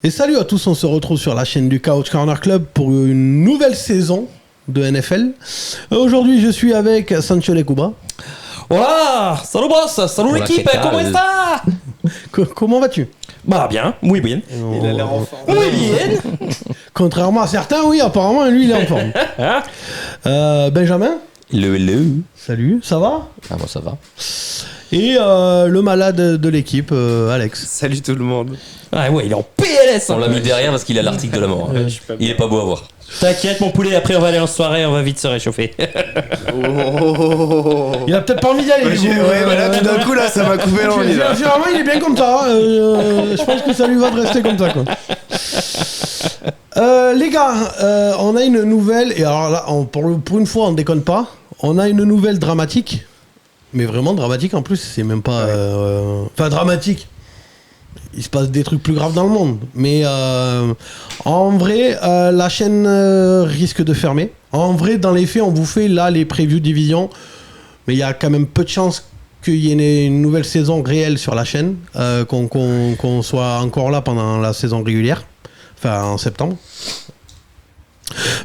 Et salut à tous, on se retrouve sur la chaîne du Couch Corner Club pour une nouvelle saison de NFL. Aujourd'hui, je suis avec Sancho Lekouba. Hola, salut boss, salut l'équipe, comment está? Comment vas-tu? Bah bien, muy bien. Il a l'air en forme. Muy bien. Contrairement à certains, oui, apparemment, lui, il est en forme. Benjamin. Le. Salut, ça va? Ah moi ça va. Et le malade de l'équipe, Alex. Salut tout le monde. Ah ouais, il est en PLS. On l'a mis derrière parce qu'il a l'article de la mort. Ouais, je suis pas Il bien. est pas beau à voir. T'inquiète mon poulet, après on va aller en soirée, on va vite se réchauffer. Il a peut-être pas envie d'y aller. Ouais, du coup. voilà, tout d'un coup, là, ça m'a coupé l'envie. là. Finalement, il est bien comme ça. Je pense que ça lui va de rester comme ça, quoi. Les gars, on a une nouvelle, et alors là, pour une fois, on déconne pas. On a une nouvelle dramatique, mais vraiment dramatique en plus. C'est même pas, enfin dramatique. Il se passe des trucs plus graves dans le monde, mais en vrai, la chaîne risque de fermer. En vrai, dans les faits, on vous fait là les previews division, mais il y a quand même peu de chances qu'il y ait une nouvelle saison réelle sur la chaîne, qu'on soit encore là pendant la saison régulière, enfin en septembre,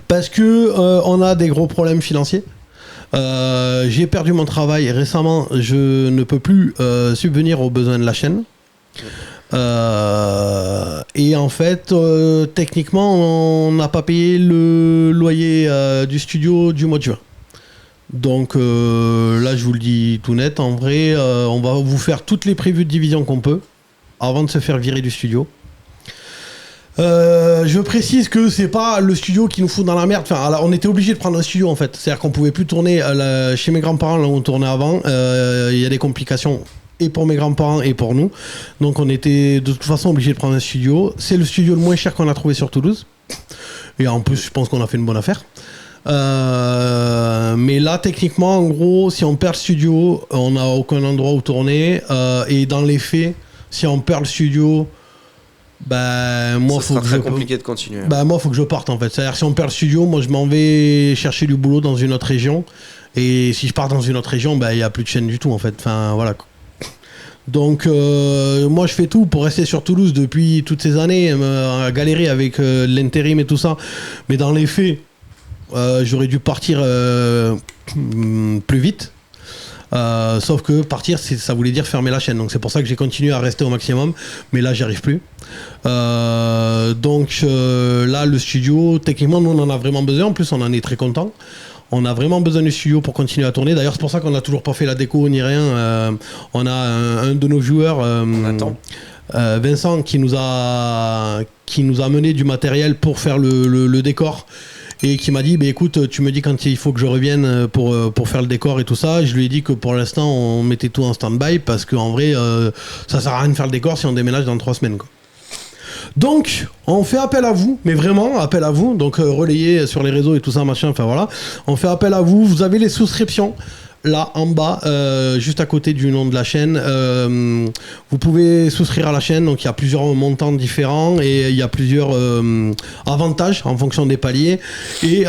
parce que on a des gros problèmes financiers. J'ai perdu mon travail récemment, je ne peux plus subvenir aux besoins de la chaîne. Et en fait, techniquement, on n'a pas payé le loyer du studio du mois de juin. Donc là, je vous le dis tout net, en vrai, on va vous faire toutes les previews de division qu'on peut avant de se faire virer du studio. Je précise que c'est pas le studio qui nous fout dans la merde. Enfin, on était obligé de prendre un studio en fait. C'est-à-dire qu'on pouvait plus tourner chez mes grands-parents là où on tournait avant. Il y a des complications et pour mes grands-parents et pour nous. Donc on était de toute façon obligé de prendre un studio. C'est le studio le moins cher qu'on a trouvé sur Toulouse. Et en plus, je pense qu'on a fait une bonne affaire. Mais là, techniquement, en gros, si on perd le studio, on n'a aucun endroit où tourner. Et dans les faits, si on perd le studio, bah moi Ça faut sera que très je compliqué de continuer. bah moi faut que je parte en fait. C'est-à-dire si on perd le studio, moi je m'en vais chercher du boulot dans une autre région. Et si je pars dans une autre région, bah il y a plus de chaîne du tout en fait. Enfin voilà. Donc moi je fais tout pour rester sur Toulouse depuis toutes ces années, à galérer avec l'intérim et tout ça. Mais dans les faits, j'aurais dû partir plus vite. Sauf que partir, ça voulait dire fermer la chaîne. Donc c'est pour ça que j'ai continué à rester au maximum. Mais là, j'y arrive plus. Donc là, le studio, techniquement, nous, on en a vraiment besoin. En plus, on en est très content. On a vraiment besoin du studio pour continuer à tourner. D'ailleurs, c'est pour ça qu'on n'a toujours pas fait la déco ni rien. On a un de nos joueurs, Vincent, qui nous a amené du matériel pour faire le décor. Et qui m'a dit, bah, écoute, tu me dis quand il faut que je revienne pour faire le décor et tout ça. Je lui ai dit que pour l'instant, on mettait tout en stand-by parce qu'en vrai, ça sert à rien de faire le décor si on déménage dans 3 semaines, quoi. Donc, on fait appel à vous, mais vraiment appel à vous. Donc, relayez sur les réseaux et tout ça, machin, enfin voilà. On fait appel à vous. Vous avez les souscriptions. Là en bas, juste à côté du nom de la chaîne, vous pouvez souscrire à la chaîne. Donc il y a plusieurs montants différents et il y a plusieurs avantages en fonction des paliers. Et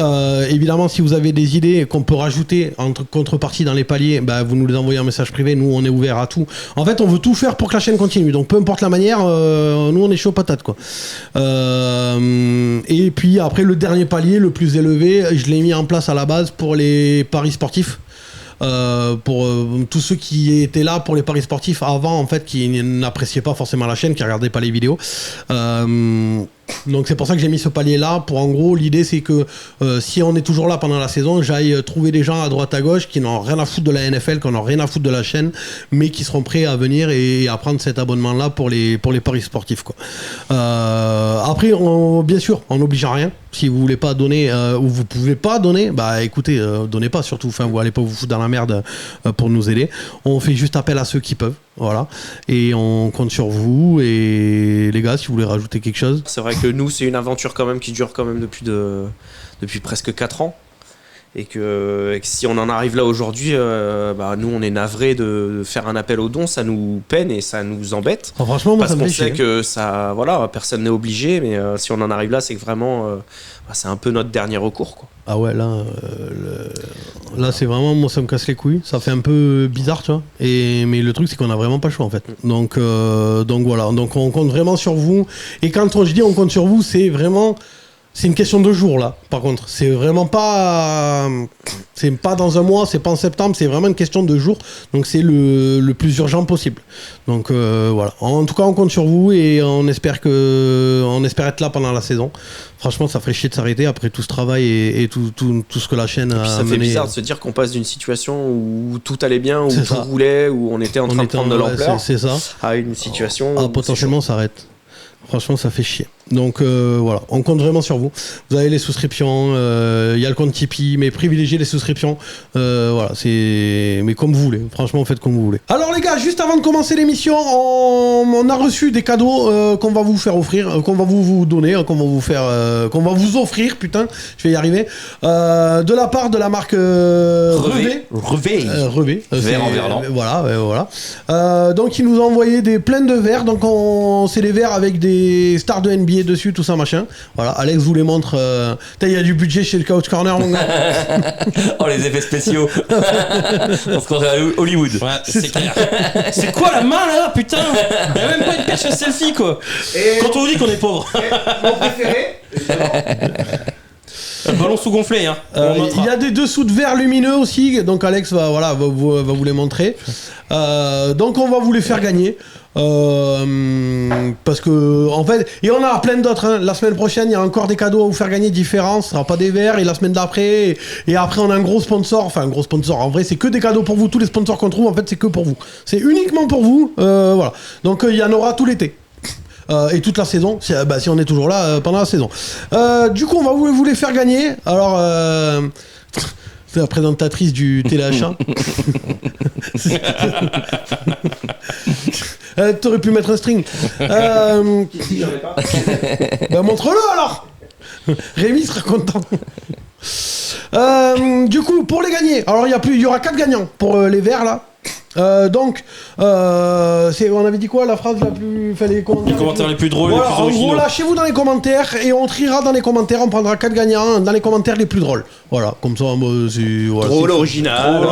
évidemment, si vous avez des idées qu'on peut rajouter en contrepartie dans les paliers, bah, vous nous les envoyez en message privé. Nous, on est ouvert à tout. En fait, on veut tout faire pour que la chaîne continue. Donc peu importe la manière, nous on est chaud patate, quoi. Et puis après, le dernier palier, le plus élevé, je l'ai mis en place à la base pour les paris sportifs. Pour tous ceux qui étaient là pour les paris sportifs avant, en fait, qui n'appréciaient pas forcément la chaîne, qui regardaient pas les vidéos. Donc c'est pour ça que j'ai mis ce palier là. Pour en gros, l'idée c'est que si on est toujours là pendant la saison, j'aille trouver des gens à droite à gauche qui n'ont rien à foutre de la NFL, qui n'ont rien à foutre de la chaîne, mais qui seront prêts à venir et à prendre cet abonnement là pour les paris sportifs, quoi. Après, bien sûr, on n'oblige à rien. Si vous voulez pas donner ou vous pouvez pas donner, bah écoutez, donnez pas surtout. Enfin, vous allez pas vous foutre dans la merde pour nous aider. On fait juste appel à ceux qui peuvent, voilà. Et on compte sur vous. Et les gars, si vous voulez rajouter quelque chose. C'est vrai que nous, c'est une aventure quand même qui dure quand même depuis presque 4 ans. et que si on en arrive là aujourd'hui, nous on est navrés de faire un appel aux dons, ça nous peine et ça nous embête. Franchement, moi, parce ça me qu'on fait sait chier. que ça, voilà, personne n'est obligé, mais si on en arrive là, c'est que vraiment, c'est un peu notre dernier recours, quoi. Ah ouais, là c'est vraiment, moi ça me casse les couilles, ça fait un peu bizarre, tu vois. Mais le truc c'est qu'on a vraiment pas le choix en fait. Donc voilà, donc on compte vraiment sur vous. Et quand je dis on compte sur vous, c'est une question de jours là. Par contre, c'est vraiment pas, c'est pas dans un mois, c'est pas en septembre, c'est vraiment une question de jours. Donc c'est le plus urgent possible. Donc voilà. En tout cas, on compte sur vous et on espère être là pendant la saison. Franchement, ça ferait chier de s'arrêter après tout ce travail et tout ce que la chaîne a Et puis ça fait mené. bizarre de se dire qu'on passe d'une situation où tout allait bien, où C'est tout ça. roulait, où on était en train de prendre de l'ampleur, C'est ça. à une situation Ah, où potentiellement, ça arrête. Franchement, ça fait chier. Donc voilà, on compte vraiment sur vous. Vous avez les souscriptions, il y a le compte Tipeee, mais privilégiez les souscriptions. Voilà, mais comme vous voulez. Franchement, faites comme vous voulez. Alors les gars, juste avant de commencer l'émission, on a reçu des cadeaux qu'on va vous faire offrir, qu'on va vous donner, qu'on va vous offrir. Putain, je vais y arriver. De la part de la marque Revé. Revé. Verre en verlan. Voilà. Donc ils nous ont envoyé plein de verres. Donc c'est des verres avec des stars de NBA dessus, tout ça machin. Voilà, Alex vous les montre. Il y a du budget chez le Couch Corner, mon gars. Oh, les effets spéciaux. On se croirait à Hollywood. Ouais, c'est clair. C'est quoi la main là, putain? Y'a même pas une perche à selfie quoi. Quand on vous dit qu'on est pauvre. Mon préféré. Le ballon sous-gonflé, hein. Il y a des dessous de verre lumineux aussi, donc Alex va vous les montrer. Donc on va vous les faire gagner. Parce que en fait, et on a plein d'autres, hein. La semaine prochaine il y a encore des cadeaux à vous faire gagner différents, ce sera pas des verres, et la semaine d'après et après on a un gros sponsor, en vrai c'est que des cadeaux pour vous, tous les sponsors qu'on trouve en fait c'est que pour vous, c'est uniquement pour vous, voilà, donc il y en aura tout l'été. Et toute la saison, si on est toujours là pendant la saison. Du coup on va vous les faire gagner. Alors c'est la présentatrice du téléachat. T'aurais pu mettre un string. Montre-le alors. Rémi sera content. Du coup, pour les gagner, alors il y aura 4 gagnants pour les verres là. On avait dit quoi la phrase la plus. Les commentaires les plus drôles, voilà, les plus en originaux. gros, lâchez-vous dans les commentaires et on triera dans les commentaires. On prendra 4 gagnants dans les commentaires les plus drôles. Voilà, comme ça, Drôle, original,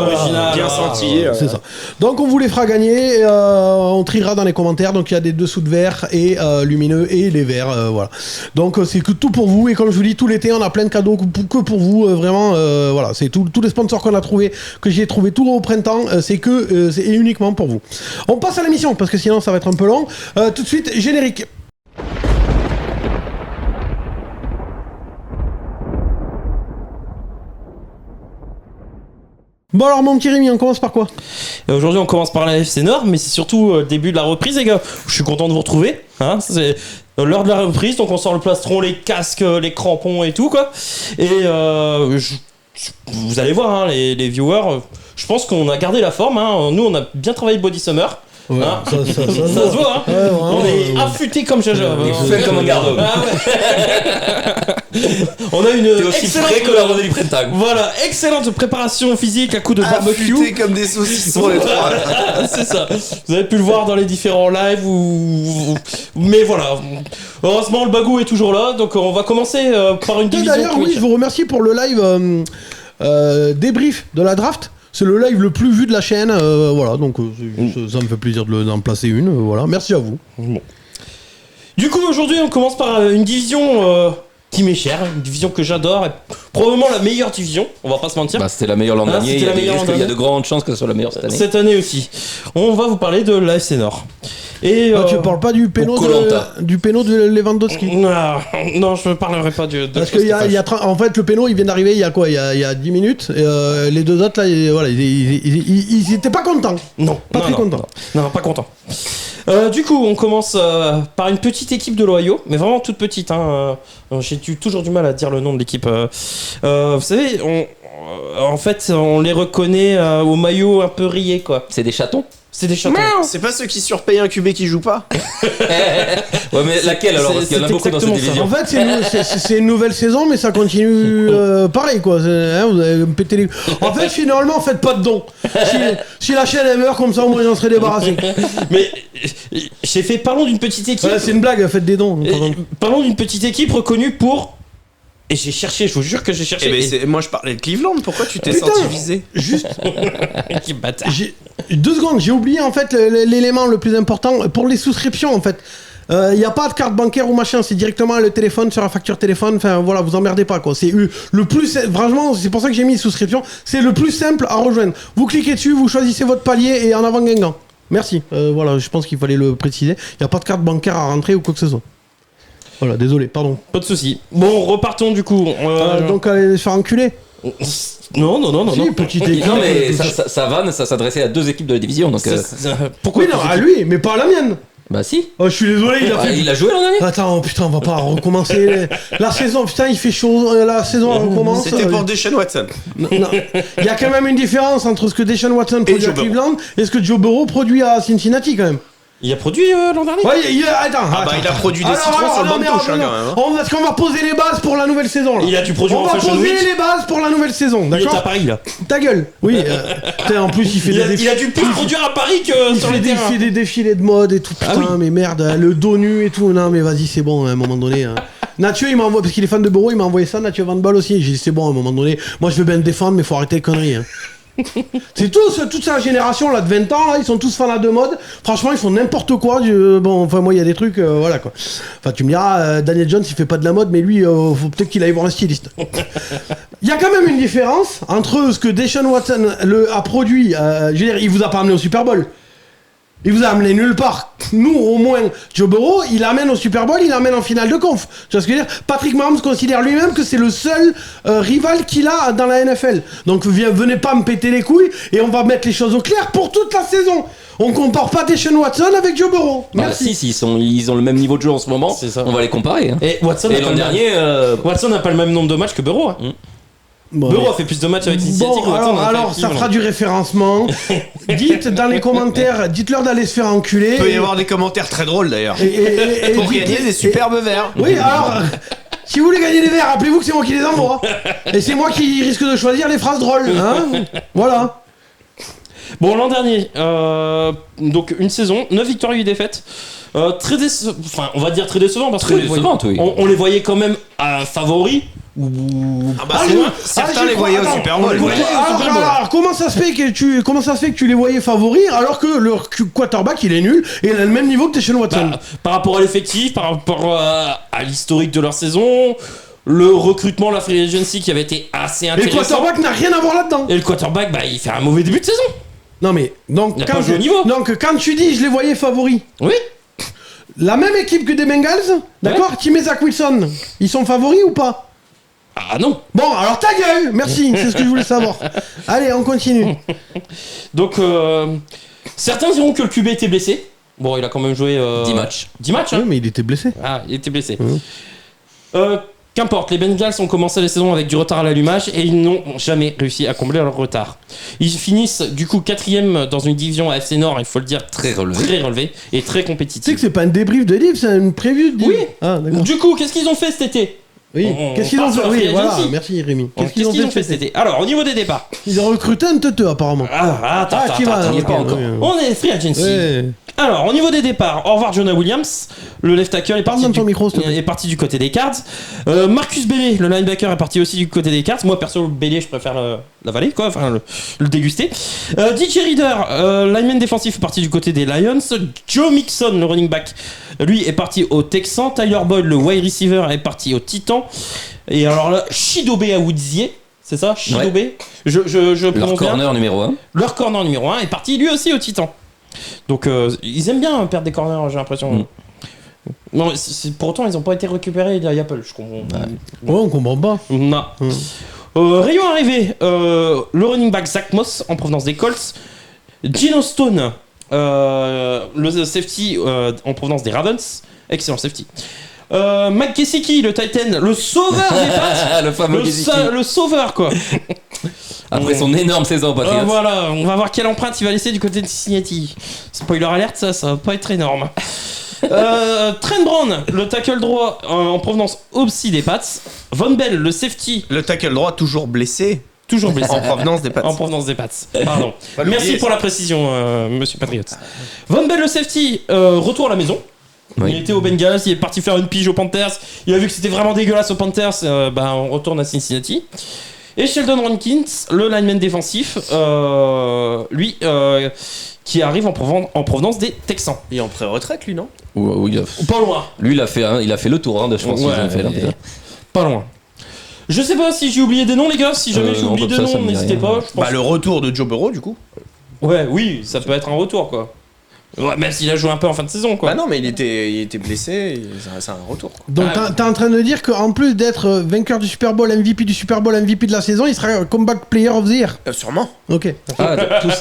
bien senti. C'est ça. Donc on vous les fera gagner. On triera dans les commentaires. Donc il y a des dessous de verre et lumineux et les verres. Voilà. Donc c'est que tout pour vous. Et comme je vous dis, tout l'été, on a plein de cadeaux que pour vous. Vraiment, voilà. C'est tous les sponsors qu'on a trouvé, que j'ai trouvé tout au printemps. C'est uniquement pour vous. On passe à l'émission parce que sinon ça va être un peu long. Tout de suite, générique. Bon alors mon petit Rémi, on commence par quoi? Et aujourd'hui on commence par la FC Nord, mais c'est surtout le début de la reprise les gars. Je suis content de vous retrouver, hein. C'est l'heure de la reprise, donc on sort le plastron, les casques, les crampons et tout quoi. Et vous allez voir, hein, les viewers, je pense qu'on a gardé la forme, hein. Nous on a bien travaillé le Body Summer. Ouais, hein. ça se voit, hein. Ouais, on est affûté comme Jaja. Fait comme un garde. Ah ouais. On a une T'es aussi frais que la rosée du printemps. Voilà, excellente préparation physique à coup de barbecue. Affûté comme des saucissons les trois. C'est ça. Vous avez pu le voir dans les différents lives mais voilà. Heureusement le bagou est toujours là, donc on va commencer par une division. D'ailleurs, oui, je vous remercie pour le live débrief de la draft. C'est le live le plus vu de la chaîne, voilà, donc ça me fait plaisir d'en placer une, voilà, merci à vous. Bon. Du coup, aujourd'hui, on commence par une division qui m'est chère, une division que j'adore, et probablement la meilleure division, on va pas se mentir. C'était la meilleure l'an dernier, il y a de grandes chances que ce soit la meilleure cette année. Cette année aussi. On va vous parler de l'AFC Nord. Et tu parles pas du péno de Lewandowski? Non, je ne parlerai pas de parce que en fait le péno il vient d'arriver il y a quoi, il y a 10 minutes et, les deux autres là ils étaient pas contents. Non, très contents. Non, pas contents. Du coup, on commence par une petite équipe de l'Ohio, mais vraiment toute petite, hein. J'ai toujours du mal à dire le nom de l'équipe. Vous savez, en fait, on les reconnaît au maillot un peu rayé, quoi. C'est des chatons? C'est des chatons. C'est pas ceux qui surpayent un QB qui joue pas. Ouais, mais laquelle alors? Parce qu'il y en a c'est beaucoup dans cette exactement ça. division. En fait, c'est une nouvelle saison, mais ça continue pareil, quoi. Vous avez me pété les... En fait, finalement, faites pas de dons. Si la chaîne elle meurt, comme ça, au moins, j'en serais débarrassé. Mais j'ai fait, parlons d'une petite équipe. Ouais, c'est une blague, faites des dons. Parlons d'une petite équipe reconnue pour. Et j'ai cherché, je vous jure que j'ai cherché. Moi je parlais de Cleveland, pourquoi tu t'es Putain. senti visé? Juste, Quel bâtard. 2 secondes, j'ai oublié en fait l'élément le plus important pour les souscriptions en fait. Il n'y a pas de carte bancaire ou machin, c'est directement le téléphone sur la facture téléphone. Enfin voilà, vous emmerdez pas quoi. C'est le plus, vraiment, c'est pour ça que j'ai mis souscription. C'est le plus simple à rejoindre. Vous cliquez dessus, vous choisissez votre palier et en avant Guingamp. Merci. Voilà, je pense qu'il fallait le préciser. Il n'y a pas de carte bancaire à rentrer ou quoi que ce soit. Voilà, désolé, pardon. Pas de soucis. Bon, repartons du coup. Donc allez se faire enculer. Non. Si, petite équipe. Non, mais sa vanne, ça s'adressait à 2 équipes de la division. Donc, Pourquoi Oui, non, à lui, mais pas à la mienne. bah si. Oh, je suis désolé, il a fait. Il a joué l'an dernier. Attends, putain, on va pas recommencer. La saison, putain, il fait chaud. La saison recommence. C'était pour Deshaun Watson. Non. Il y a quand même une différence entre ce que Deshaun Watson produit à Joe Burrow. Cleveland et ce que Joe Burrow produit à Cincinnati, quand même. Il a produit l'an dernier. Ouais, attends. Il a produit des citrons sur le banc de touche, hein, quand même. hein. Parce qu'on va poser les bases pour la nouvelle saison, là. Il a dû produire On en va Fashion poser Week. les bases pour la nouvelle saison, Il est à d'accord? Paris là. Ta gueule. Oui. Putain, en plus, il fait Il des a défilés. dû plus produire à Paris que Il sur fait le terrain. des défilés de mode et tout. Putain, Ah oui. mais merde, le dos nu et tout. Non, mais vas-y, c'est bon, à un moment donné. Hein. Mathieu, il m'a envoyé, parce qu'il est fan de Burrow, il m'a envoyé ça. Mathieu Van Baal aussi. J'ai dit, c'est bon, à un moment donné. Moi, je veux bien le défendre, mais faut arrêter les conneries. Hein. C'est toute sa génération là de 20 ans là, ils sont tous fans de mode. Franchement, ils font n'importe quoi. Bon, enfin moi il y a des trucs, voilà quoi. Enfin tu me diras, Daniel Jones il fait pas de la mode, mais lui, faut peut-être qu'il aille voir un styliste. Il y a quand même une différence entre ce que Deshaun Watson a produit. Je veux dire, il vous a pas amené au Super Bowl. Il vous a amené nulle part. Nous, au moins, Joe Burrow, il l'amène au Super Bowl, il l'amène en finale de conf. Tu vois ce que je veux dire? Patrick Mahomes considère lui-même que c'est le seul rival qu'il a dans la NFL. Donc, venez pas me péter les couilles et on va mettre les choses au clair pour toute la saison. On compare pas Deshaun Watson avec Joe Burrow. Bah, Merci. si, ils ont le même niveau de jeu en ce moment. C'est ça. On va les comparer. Hein. Et Watson Et n'a pas l'an le dernier, Watson n'a pas le même nombre de matchs que Burrow. Hein. Bon, Burrow a fait plus de matchs avec Cincinnati que Bon, Watson. alors ça fera du référencement. Dites dans les commentaires, dites-leur d'aller se faire enculer. Il peut y avoir des commentaires très drôles d'ailleurs. Et Pour dites- gagner des superbes verres. Oui, alors, si vous voulez gagner des verres, rappelez-vous que c'est moi qui les envoie. Et c'est moi qui risque de choisir les phrases drôles. Hein, voilà. Bon, l'an dernier, donc une saison, 9 victoires, 8 défaites. Très enfin, on va dire très décevant parce Très qu'on les voyait- décevante, oui. on les voyait quand même favoris. Ou... Ah bah certains les voyaient au Super Bowl. Ouais. Alors, comment ça se fait que tu les voyais favoris alors que leur quarterback il est nul et il a le même niveau que Deshaun Watson? Par rapport à l'effectif, par rapport à l'historique de leur saison, le recrutement, la free agency qui avait été assez Et le intéressant. quarterback n'a rien à voir là-dedans. Et le quarterback, il fait un mauvais début de saison. Non mais donc Il a pas joué au niveau. donc quand tu dis je les voyais favoris, Oui. la même équipe que des Bengals, d'accord, Tim et Zach Wilson, ils sont favoris ou pas? Ah non. Bon, alors ta gueule, merci, c'est ce que je voulais savoir. Allez, on continue. Donc, certains diront que le QB était blessé. Bon, il a quand même joué 10 matchs. 10 matchs, hein. Oui, mais il était blessé. Ah, il était blessé. Qu'importe, les Bengals ont commencé la saison avec du retard à l'allumage et ils n'ont jamais réussi à combler leur retard. Ils finissent du coup 4ème dans une division AFC Nord, il faut le dire, Très relevé. très relevée et très Tu sais compétitive. que c'est pas un débrief de livre, c'est une preview de livre. Oui. Ah, d'accord. Du coup, qu'est-ce qu'ils ont fait cet été? Oui. On Qu'est-ce qu'ils part ont sur fait? la Oui, free voilà, agency. merci Rémi. Qu'est-ce qu'ils ont fait cet été? Alors, au niveau des départs. Ils ont recruté un teuteux apparemment. Attends, tu vas, attends, ok, pas encore. oui, oui. On est free agency. Ouais. Alors, au niveau des départs, au revoir Jonah Williams, le left tackle est parti, dans ton micro, s'il te plaît. est parti du côté des Cards. Marcus Bailey, le linebacker, est parti aussi du côté des Cards. Moi, perso, le Bailey, je préfère l'avaler, quoi, enfin le déguster. DJ Reader, lineman défensif, est parti du côté des Lions. Joe Mixon, le running back, lui, est parti aux Texans. Tyler Boyd, le wide receiver, est parti aux Titans. Et alors là, Chidobe Awuzie, c'est ça, Chidobe. Je Leur prononce bien. corner numéro 1. Leur corner numéro 1 est parti lui aussi aux Titans. Donc ils aiment bien perdre des corners, j'ai l'impression. Non, pour autant, ils n'ont pas été récupérés de Apple, je comprends. Ouais, on comprend pas. Non. Rayon arrivé, le running back Zach Moss en provenance des Colts. Gino Stone, le safety en provenance des Ravens. Excellent safety. Mike Gesicki, le Titan, le sauveur des pattes. Le fameux Gesicki. Le sauveur, quoi. Après son énorme saison au Patriots. Voilà, on va voir quelle empreinte il va laisser du côté de Cincinnati. Spoiler alerte, ça va pas être énorme. Trent Brown, le tackle droit en provenance aussi des Pats. Von Bell, le safety, Le tackle droit toujours blessé. toujours blessé. En provenance des Pats. En provenance des Pats. Pardon. Pas l'oublier, Merci pour ça. la précision, monsieur Patriot. Von Bell, le safety, retour à la maison. Oui. Il était aux Bengals, il est parti faire une pige aux Panthers. Il a vu que c'était vraiment dégueulasse aux Panthers. On retourne à Cincinnati. Et Sheldon Rankins, le lineman défensif, lui, qui arrive en provenance des Texans. Il est en pré-retraite, lui, non? Oui, Pas loin. lui, il a fait le tour, je pense. Ouais, qu'ils ont fait, là, déjà. pas loin. Je sais pas si j'ai oublié des noms, les gars. Si jamais j'ai non, oublié comme des ça, ça noms, me dit n'hésitez rien. pas. Je pense... Bah, le retour de Joe Burrow, du coup. Ouais, oui, ça peut être un retour, quoi. Ouais, même s'il a joué un peu en fin de saison, quoi. Bah non, mais il était blessé, et c'est un retour, quoi. Donc t'es en train de dire qu'en plus d'être vainqueur du Super Bowl, MVP du Super Bowl, MVP de la saison, il sera Comeback Player of the Year. Sûrement. Ok.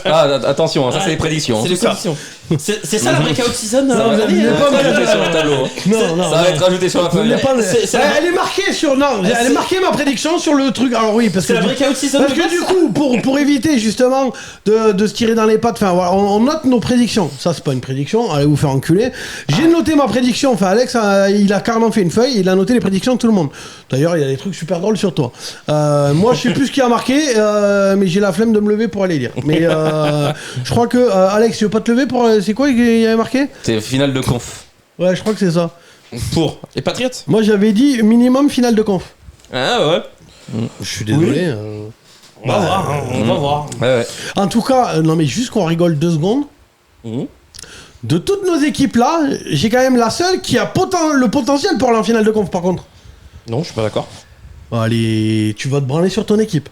Attention, ça c'est les prédictions. C'est les prédictions. C'est ça la breakout season, Ça, vous vous avez avez hein. pas rajouté sur le tableau. Non, Ça va être rajouté sur la Vous feuille. voulez pas le- C'est elle est marquée sur. Non, elle est marquée ma prédiction sur le truc. Alors oui, parce C'est que. la breakout season. Parce de que base. du coup, pour éviter justement de se tirer dans les pattes, enfin voilà, on note nos prédictions. Ça, c'est pas une prédiction, allez vous faire enculer. J'ai noté ma prédiction, enfin Alex, il a carrément fait une feuille, il a noté les prédictions de tout le monde. D'ailleurs, il y a des trucs super drôles sur toi. Moi, je sais plus ce qui a marqué, mais j'ai la flemme de me lever pour aller lire. Mais je crois que, Alex, tu veux pas te lever pour. C'est quoi qu'il y avait marqué? C'est finale de conf. Ouais, je crois que c'est ça. Pour les Patriots. Moi, j'avais dit minimum finale de conf. Ah ouais. Je suis désolé. On va voir, hein, on va voir. Ouais. En tout cas, non mais juste qu'on rigole 2 secondes. Mhm. De toutes nos équipes là, j'ai quand même la seule qui a le potentiel pour aller en finale de conf par contre. Non, je suis pas d'accord. Allez, tu vas te branler sur ton équipe.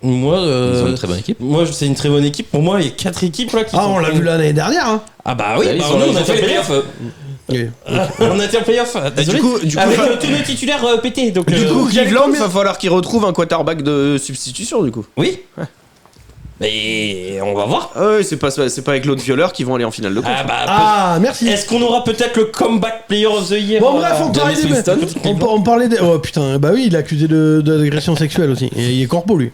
Moi, Ils ont une très bonne équipe. moi, c'est une très bonne équipe. Pour moi, il y a 4 équipes là qui Ah, sont- on l'a vu l'année dernière. Hein. Ah bah oui, Ils bah, ont nous, on a fait les playoff. playoffs. Oui. On a été en playoff. Désolé. du coup, Avec tous nos titulaires pétés. Donc, Du coup, il y avait Cleveland, combien- va falloir qu'il retrouve un quarterback de substitution, du coup. oui. Mais on va voir. Ah ouais, c'est pas avec l'autre violeur qui vont aller en finale de conf. Ah bah. Ah, merci. Est-ce qu'on aura peut-être le comeback player of the year Bon bref, on parlait Jameis des... Winston. on parlait des... Oh putain, bah oui, il est accusé d'agression sexuelle aussi. Et il est corpo lui.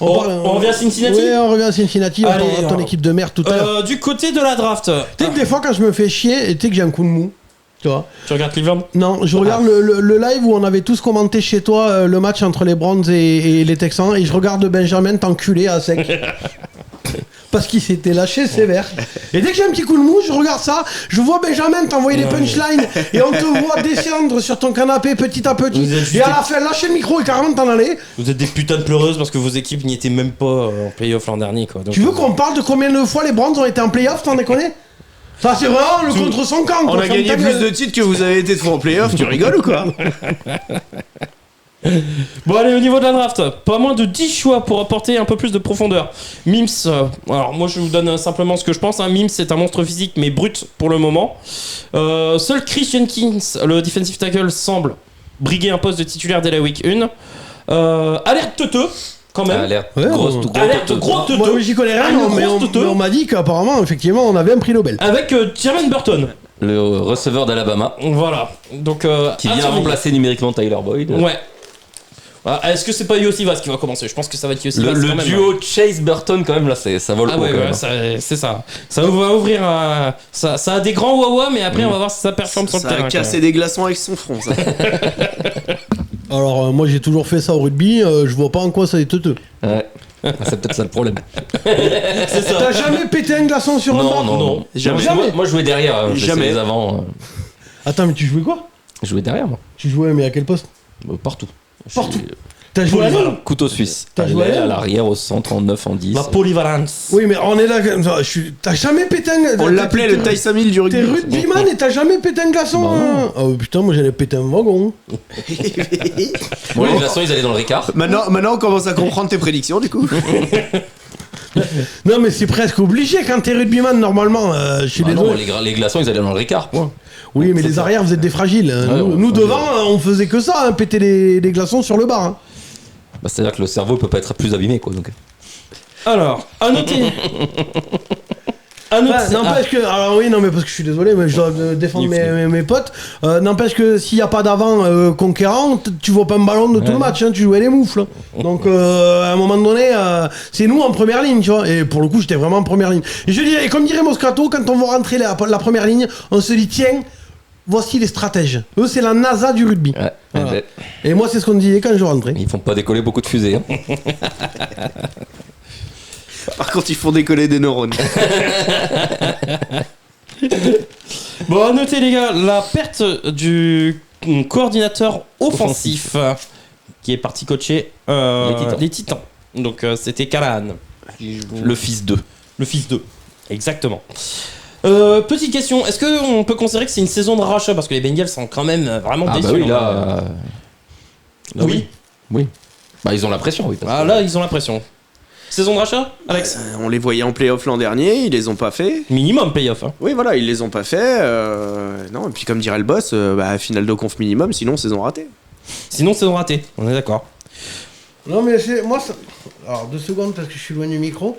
On revient à Cincinnati. Oui, on revient à Cincinnati, Allez, ton alors. équipe de merde tout à l'heure. Du côté de la draft, Tu sais que des fois quand je me fais chier, tu sais que j'ai un coup de mou. Tu vois. tu regardes Cleveland. Non, je regarde le live où on avait tous commenté chez toi le match entre les Browns et les Texans et je regarde Benjamin t'enculer à sec. Parce qu'il s'était lâché sévère. Et dès que j'ai un petit coup de mou, je regarde ça, je vois Benjamin t'envoyer des punchlines et on te voit descendre sur ton canapé petit à petit. Vous êtes juste Et à la fin, lâcher le micro et carrément t'en aller. Vous êtes des putains de pleureuses parce que vos équipes n'y étaient même pas en playoff l'an dernier, quoi. Donc, Tu veux qu'on parle de combien de fois les Browns ont été en playoff, t'en déconnes? Ça c'est vraiment le contre son camp. On a gagné plus de titres que vous avez été de fois en playoff, tu rigoles ou quoi? Bon, allez, au niveau de la draft, pas moins de 10 choix pour apporter un peu plus de profondeur. Mims, alors moi je vous donne simplement ce que je pense. Hein. Mims c'est un monstre physique mais brut pour le moment. Seul Chris Jenkins, le defensive tackle, semble briguer un poste de titulaire dès la week 1. Alerte teuteux, quand même. Alerte. Ouais, Alerte gros teuteux. Moi j'y connais rien, Une mais grosse teuteux. on m'a dit qu'apparemment, effectivement, on avait un prix Nobel. Avec Jermaine Burton. Le receveur d'Alabama Voilà. Donc, qui à vient surveiller. remplacer numériquement Tyler Boyd. Ouais. Ah, est-ce que c'est pas Yossi Vaz qui va commencer? Je pense que ça va être Yossi Vaz. Le quand même. duo Chase Burton quand même là ça vaut le Ah coup ouais, quand ouais, même. c'est ça. Ça va ouvrir un... ça a des grands wawa, mais après on va voir si ça performe sur le Ça terrain. a cassé des glaçons avec son front, ça. Alors, moi j'ai toujours fait ça au rugby, je vois pas en quoi ça est teuteux. Ouais. C'est peut-être ça le problème. C'est ça. T'as jamais pété un glaçon sur un banc? non. Jamais. Moi je jouais derrière, je Jamais. laissais les avant. Attends, mais tu jouais quoi? Je jouais derrière moi. Tu jouais, mais à quel poste? Partout. Partout. T'as joué à Polyvalent. l'aile? Couteau suisse. T'as joué à l'aile à l'arrière, au centre, en 9, en 10. La polyvalence. Oui, mais on est là. T'as jamais pété un. On l'appelait le Tyson Hill du T'es rugby. rugbyman et t'as jamais pété un glaçon? Bah non. Hein. Oh putain, moi j'allais péter un wagon. Bon, les glaçons ils allaient dans le Ricard. Maintenant, on commence à comprendre tes prédictions, du coup. Non, mais c'est presque obligé quand t'es rugbyman normalement. Je suis Bah non, désolé. les glaçons ils allaient dans le Ricard, point. Oui, mais les arrières, vous êtes des fragiles. Ouais, Nous ouais, devant, on faisait que ça, hein, péter les glaçons sur le bar. Hein. Bah, c'est-à-dire que le cerveau peut pas être plus abîmé quoi. Donc. Alors, à noter. N'empêche que, alors oui, non, mais parce que je suis désolé, mais je dois défendre mes potes. N'empêche que s'il n'y a pas d'avant conquérant, tu vois pas un ballon de tout le match, hein, tu jouais les moufles. Donc à un moment donné, c'est nous en première ligne, tu vois. Et pour le coup, j'étais vraiment en première ligne. Et je dirais, et comme dirait Moscato, quand on va rentrer la première ligne, on se dit tiens. Voici les stratèges. Eux, c'est la NASA du rugby. Ouais, voilà. ouais. Et moi, c'est ce qu'on me disait quand je rentrais. Ils font pas décoller beaucoup de fusées. Hein. Par contre, ils font décoller des neurones. Bon, à noter, les gars, la perte du coordinateur offensif qui est parti coacher les Titans. Donc, c'était Callahan. Le fils d'eux. Le fils d'eux. Exactement. Petite question, est-ce qu'on peut considérer que c'est une saison de rachat parce que les Bengals sont quand même vraiment déçus? Bah oui, là, oui. Oui. Bah ils ont la pression, oui. Là, ils ont la pression. Saison de rachat, Alex? On les voyait en play-off l'an dernier, ils les ont pas fait. Minimum playoff. Hein. Oui, voilà, ils les ont pas fait. Non, et puis comme dirait le boss, finale de conf minimum, sinon saison ratée. Sinon, saison ratée, on est d'accord. Non, mais moi, ça... Alors, 2 secondes parce que je suis loin du micro.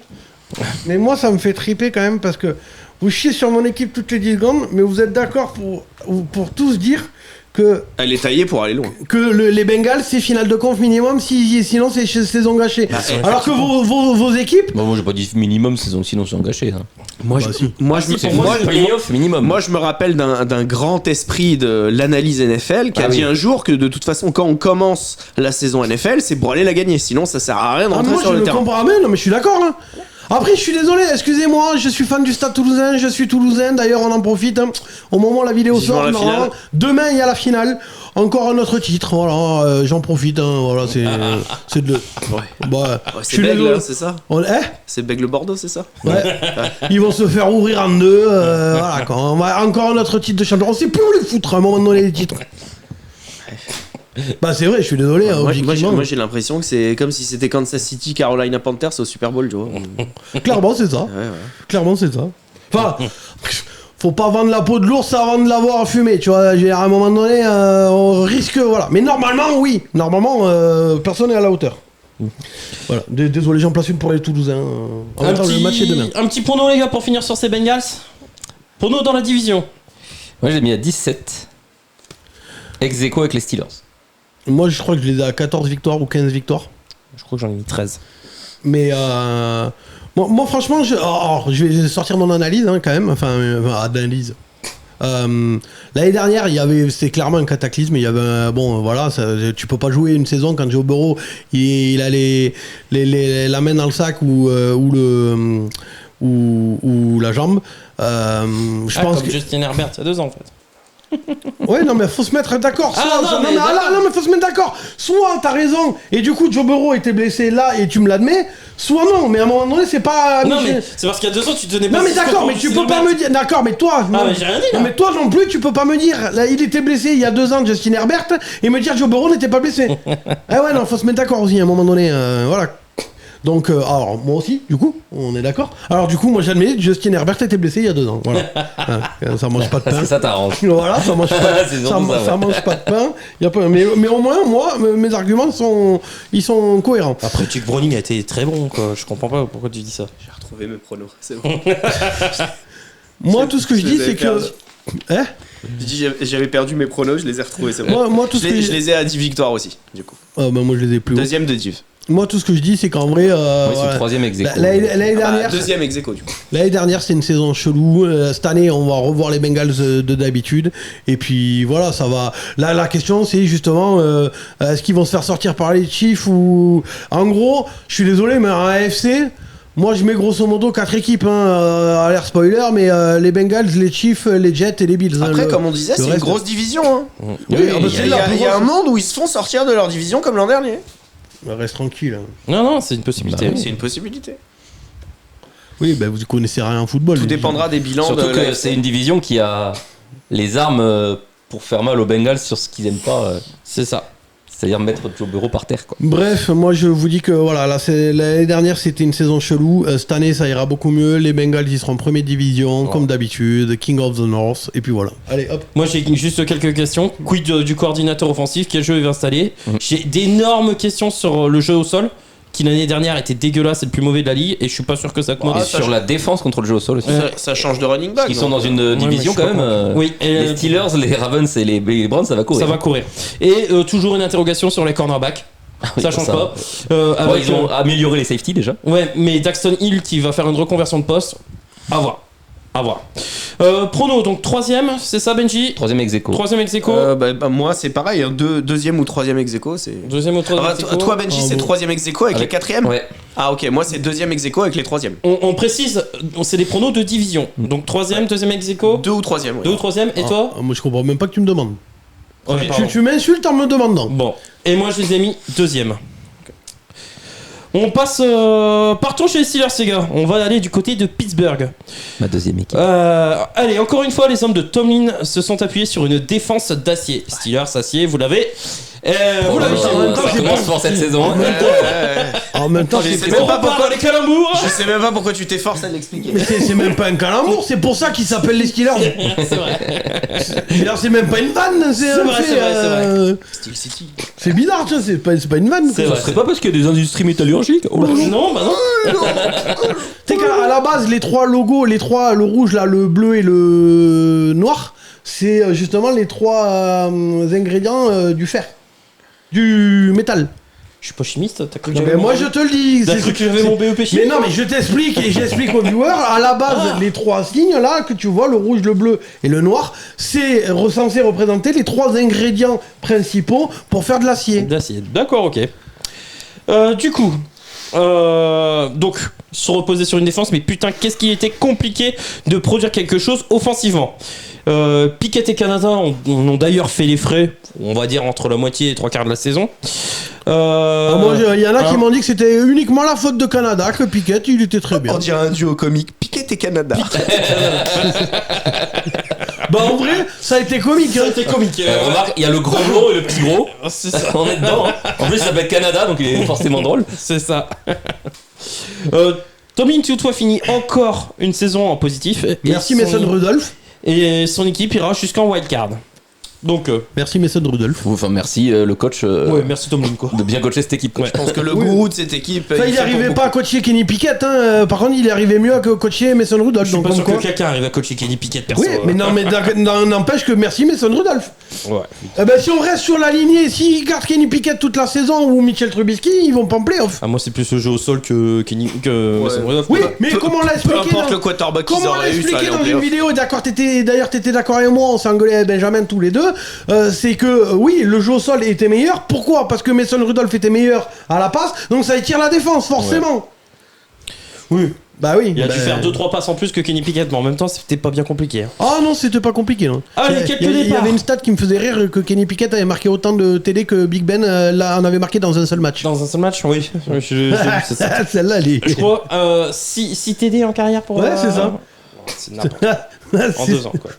Mais moi, ça me fait triper quand même parce que vous chiez sur mon équipe toutes les 10 secondes, mais vous êtes d'accord pour tous dire que... Elle est taillée pour aller loin. Que les Bengals, c'est finale de conf minimum, sinon c'est saison gâchée. Alors que vos équipes... Bah, moi, j'ai pas dit minimum, sinon c'est engagé. Hein. Moi, playoff minimum. Moi, je me rappelle d'un grand esprit de l'analyse NFL qui a dit un jour que de toute façon, quand on commence la saison NFL, c'est pour aller la gagner. Sinon, ça sert à rien de rentrer sur le terrain. Non, mais je suis d'accord. Hein. Après, je suis désolé, excusez-moi, je suis fan du Stade Toulousain, je suis toulousain, d'ailleurs on en profite, hein. Au moment où la vidéo sort, demain il y a la finale, encore un autre titre, voilà, j'en profite, hein, voilà, c'est de... c'est Bègle, c'est ça C'est Bègle Bordeaux, c'est ça? Ouais, ils vont se faire ouvrir en deux, voilà, encore un autre titre de champion, on sait plus où les foutre à un moment donné les titres. Bah c'est vrai, je suis désolé. Moi j'ai l'impression que c'est comme si c'était Kansas City, Carolina Panthers au Super Bowl, tu vois. Clairement c'est ça. Ouais. Clairement c'est ça. Enfin, faut pas vendre la peau de l'ours avant de l'avoir fumé, tu vois. À un moment donné, on risque, voilà. Mais normalement, oui. Normalement, personne n'est à la hauteur. Voilà. Désolé, j'en place une pour les Toulousains. Le match est demain. Un petit prono les gars pour finir sur ces Bengals. Prono dans la division. Moi j'ai mis à 17. Ex-aequo avec les Steelers. Moi, je crois que je les ai à 14 victoires ou 15 victoires. Je crois que j'en ai mis 13. Mais moi franchement, je vais sortir mon analyse hein, quand même. Enfin, analyse. L'année dernière, c'était clairement un cataclysme. Il y avait tu peux pas jouer une saison quand Joe Burrow il a la main dans le sac ou la jambe. Je pense comme que Justin Herbert il y a 2 ans en fait. Ouais, non, mais faut se mettre d'accord. mais faut se mettre d'accord. Soit t'as raison, et du coup, Joe Burrow était blessé là, et tu me l'admets. Soit non, mais à un moment donné, c'est pas. Non, mais c'est parce qu'il y a 2 ans, tu tenais pas. Non, mais d'accord, mais tu peux pas me dire. D'accord, mais toi. Mais j'ai rien dit, là. Mais toi non plus, tu peux pas me dire. Là, il était blessé il y a 2 ans, Justin Herbert, et me dire Joe Burrow n'était pas blessé. Ah ouais, non, faut se mettre d'accord aussi à un moment donné. Voilà. Donc, alors, moi aussi, du coup, on est d'accord. Alors, du coup, moi, j'admets, Justin Herbert était blessé il y a 2 ans. Voilà. Ça mange pas de pain. Parce que ça t'arrange. Voilà, ça mange pas, ça mange pas de pain. Mais au moins, moi, mes arguments sont cohérents. Après, Tuck Browning a été très bon, quoi. Je comprends pas pourquoi tu dis ça. J'ai retrouvé mes pronos, c'est bon. Moi, tout ce que je dis, c'est que... Hein? J'avais perdu mes pronos, je les ai retrouvés, c'est bon. Moi, tout je les ai à 10 victoires aussi, du coup. Moi, je les ai plus haut. Deuxième de Div. Moi, tout ce que je dis, c'est qu'en vrai... c'est le 3e ex-aequo. L'année dernière... Deuxième ex-aequo, du coup. L'année dernière, c'était une saison chelou. Cette année, on va revoir les Bengals de d'habitude. Et puis, voilà, ça va... Là, la question, c'est justement, est-ce qu'ils vont se faire sortir par les Chiefs ou... En gros, je suis désolé, mais en AFC... Moi, je mets grosso modo 4 équipes, à l'air spoiler, mais les Bengals, les Chiefs, les Jets et les Bills. Après, comme on disait, c'est une grosse division. Hein. Oui, il y a un monde où ils se font sortir de leur division comme l'an dernier. Reste tranquille. Non, c'est une possibilité. C'est une possibilité. Oui, vous connaissez rien en football. Tout dépendra des bilans. Surtout que c'est une division qui a les armes pour faire mal aux Bengals sur ce qu'ils aiment pas. C'est ça. C'est-à-dire mettre Joe Burrow par terre, quoi. Bref, moi je vous dis que voilà, l'année dernière c'était une saison chelou. Cette année ça ira beaucoup mieux. Les Bengals ils seront en première division comme d'habitude, King of the North. Et puis voilà. Allez hop. Moi j'ai juste quelques questions. Quid du coordinateur offensif? Quel jeu il va installer? J'ai d'énormes questions sur le jeu au sol. qui l'année dernière était dégueulasse, c'est le plus mauvais de la ligue, et je suis pas sûr que ça compte. Et sur la défense contre le jeu au sol aussi. Ça change de running back. Ils sont dans une division mais je quand suis même. Oui, et Les Steelers, les Ravens et les Browns, ça va courir. ça va courir. Et toujours une interrogation sur les cornerbacks. Oui, Ça change ça. pas. Ouais, ils ont amélioré les safety déjà. Ouais, mais Daxton Hill qui va faire une reconversion de poste, à voir. À voir. Prono, donc troisième, c'est ça Benji? Troisième ex-aequo. Troisième ex-aequo. Moi, c'est pareil. Hein, deuxième ou troisième ex-aequo, c'est. Deuxième ou troisième Ah, ex-aequo. toi, Benji, c'est troisième ex-aequo avec les quatrièmes. Ouais. Ah, ok. Moi, c'est deuxième ex-aequo avec les troisièmes. On précise, c'est des pronos de division. Donc troisième, deuxième ex-aequo. Deux ou troisième. Deux ou troisième, et toi? Moi, je comprends même pas que tu me demandes. Ouais, pardon. Tu m'insultes en me demandant. Bon, et moi je les ai mis deuxième. On passe. Partons chez les Steelers, les gars. On va aller du côté de Pittsburgh. Ma deuxième équipe. Allez, encore une fois, les hommes de Tomlin se sont appuyés sur une défense d'acier. Steelers, acier, vous l'avez. Vous l'avez en même temps, Ça j'ai commence pas- fort cette saison. En même temps, Je c'est sais On même pas repart pourquoi. dans les calembours. Je sais même pas pourquoi tu t'efforces à l'expliquer. mais c'est même pas un calembour, c'est pour ça qu'ils s'appellent les Steelers. C'est vrai. Steelers, c'est même pas une vanne, c'est un vrai, fait, c'est vrai, c'est vrai. Steel City. c'est bizarre, tu vois, c'est pas une vanne. C'est quoi. vrai. serait pas parce qu'il y a des industries métallurgiques. Non, bah non. Tu sais qu'à la base, les trois logos, le rouge, là, le bleu et le noir, c'est justement les trois ingrédients du fer, du métal. Je suis pas chimiste, t'as cru que Non, j'avais mais moi mon- je te le dis. T'as cru que j'avais mon BEP Mais chimie? non, mais je t'explique et j'explique aux viewers. À la base, les trois signes là que tu vois, le rouge, le bleu et le noir, c'est censé représenter les trois ingrédients principaux pour faire de l'acier. D'acier. D'accord, ok. Du coup, donc, ils se sont reposés sur une défense, mais putain, qu'est-ce qu'il était compliqué de produire quelque chose offensivement. Pickett et Canada ont d'ailleurs fait les frais, on va dire entre la moitié et les trois quarts de la saison. Moi, il y en a qui m'ont dit que c'était uniquement la faute de Canada, que Pickett, il était très bien. On dirait un duo comique. Piquet et Canada. Bah en vrai, ça a été comique. Hein. C'était comique. Remarque, il y a le grand gros et le petit gros. C'est ça. On est dedans. Hein. En plus, il s'appelle Canada, donc il est forcément drôle. C'est ça. Tomlin toutefois finit encore une saison en positif. Et Merci son- Mason Rudolph. Et son équipe ira jusqu'en wildcard. Donc, Merci Mason Rudolph. Enfin, merci le coach ouais, merci Tomlin quoi. de bien coacher cette équipe. quoi. Je pense que le Oui. gourou de cette équipe. Ça, il fait arrivait pour pas à coacher Kenny Pickett, hein. Par contre, il arrivait mieux à coacher Mason Rudolph. Je suis Donc, pas comme sûr quoi. que quelqu'un arrive à coacher Kenny Pickett perso. Oui, mais non, mais n'empêche que merci Mason Rudolph. Ouais. Eh ben, si on reste sur la lignée, s'ils gardent Kenny Pickett toute la saison ou Mitchell Trubisky, ils vont pas en playoff. Ah, moi c'est plus le jeu au sol que Mason Rudolph. Oui, mais peu- comme on l'a Peu expliqué, importe le quarterback qu'ils comme on l'a auraient eu, ça expliqué allait en dans une playoff. vidéo, d'accord, t'étais d'accord avec moi, on s'engueulait avec Benjamin tous les deux, c'est que oui, le jeu au sol était meilleur. Pourquoi? Parce que Mason Rudolph était meilleur à la passe, donc ça étire la défense, forcément. Oui. Bah oui. Il a bah- dû faire 2-3 passes en plus que Kenny Pickett, mais en même temps c'était pas bien compliqué. Hein. Ah non, c'était pas compliqué. Non. Allez, Il y a- quelques il y départs. avait une stat qui me faisait rire que Kenny Pickett avait marqué autant de TD que Big Ben là, en avait marqué dans un seul match. Dans un seul match, oui. J'ai vu, c'est ça. Celle-là, elle est... Je crois 6 TD en carrière pour. Ouais, c'est ça. C'est n'importe quoi. En 2 ans, quoi.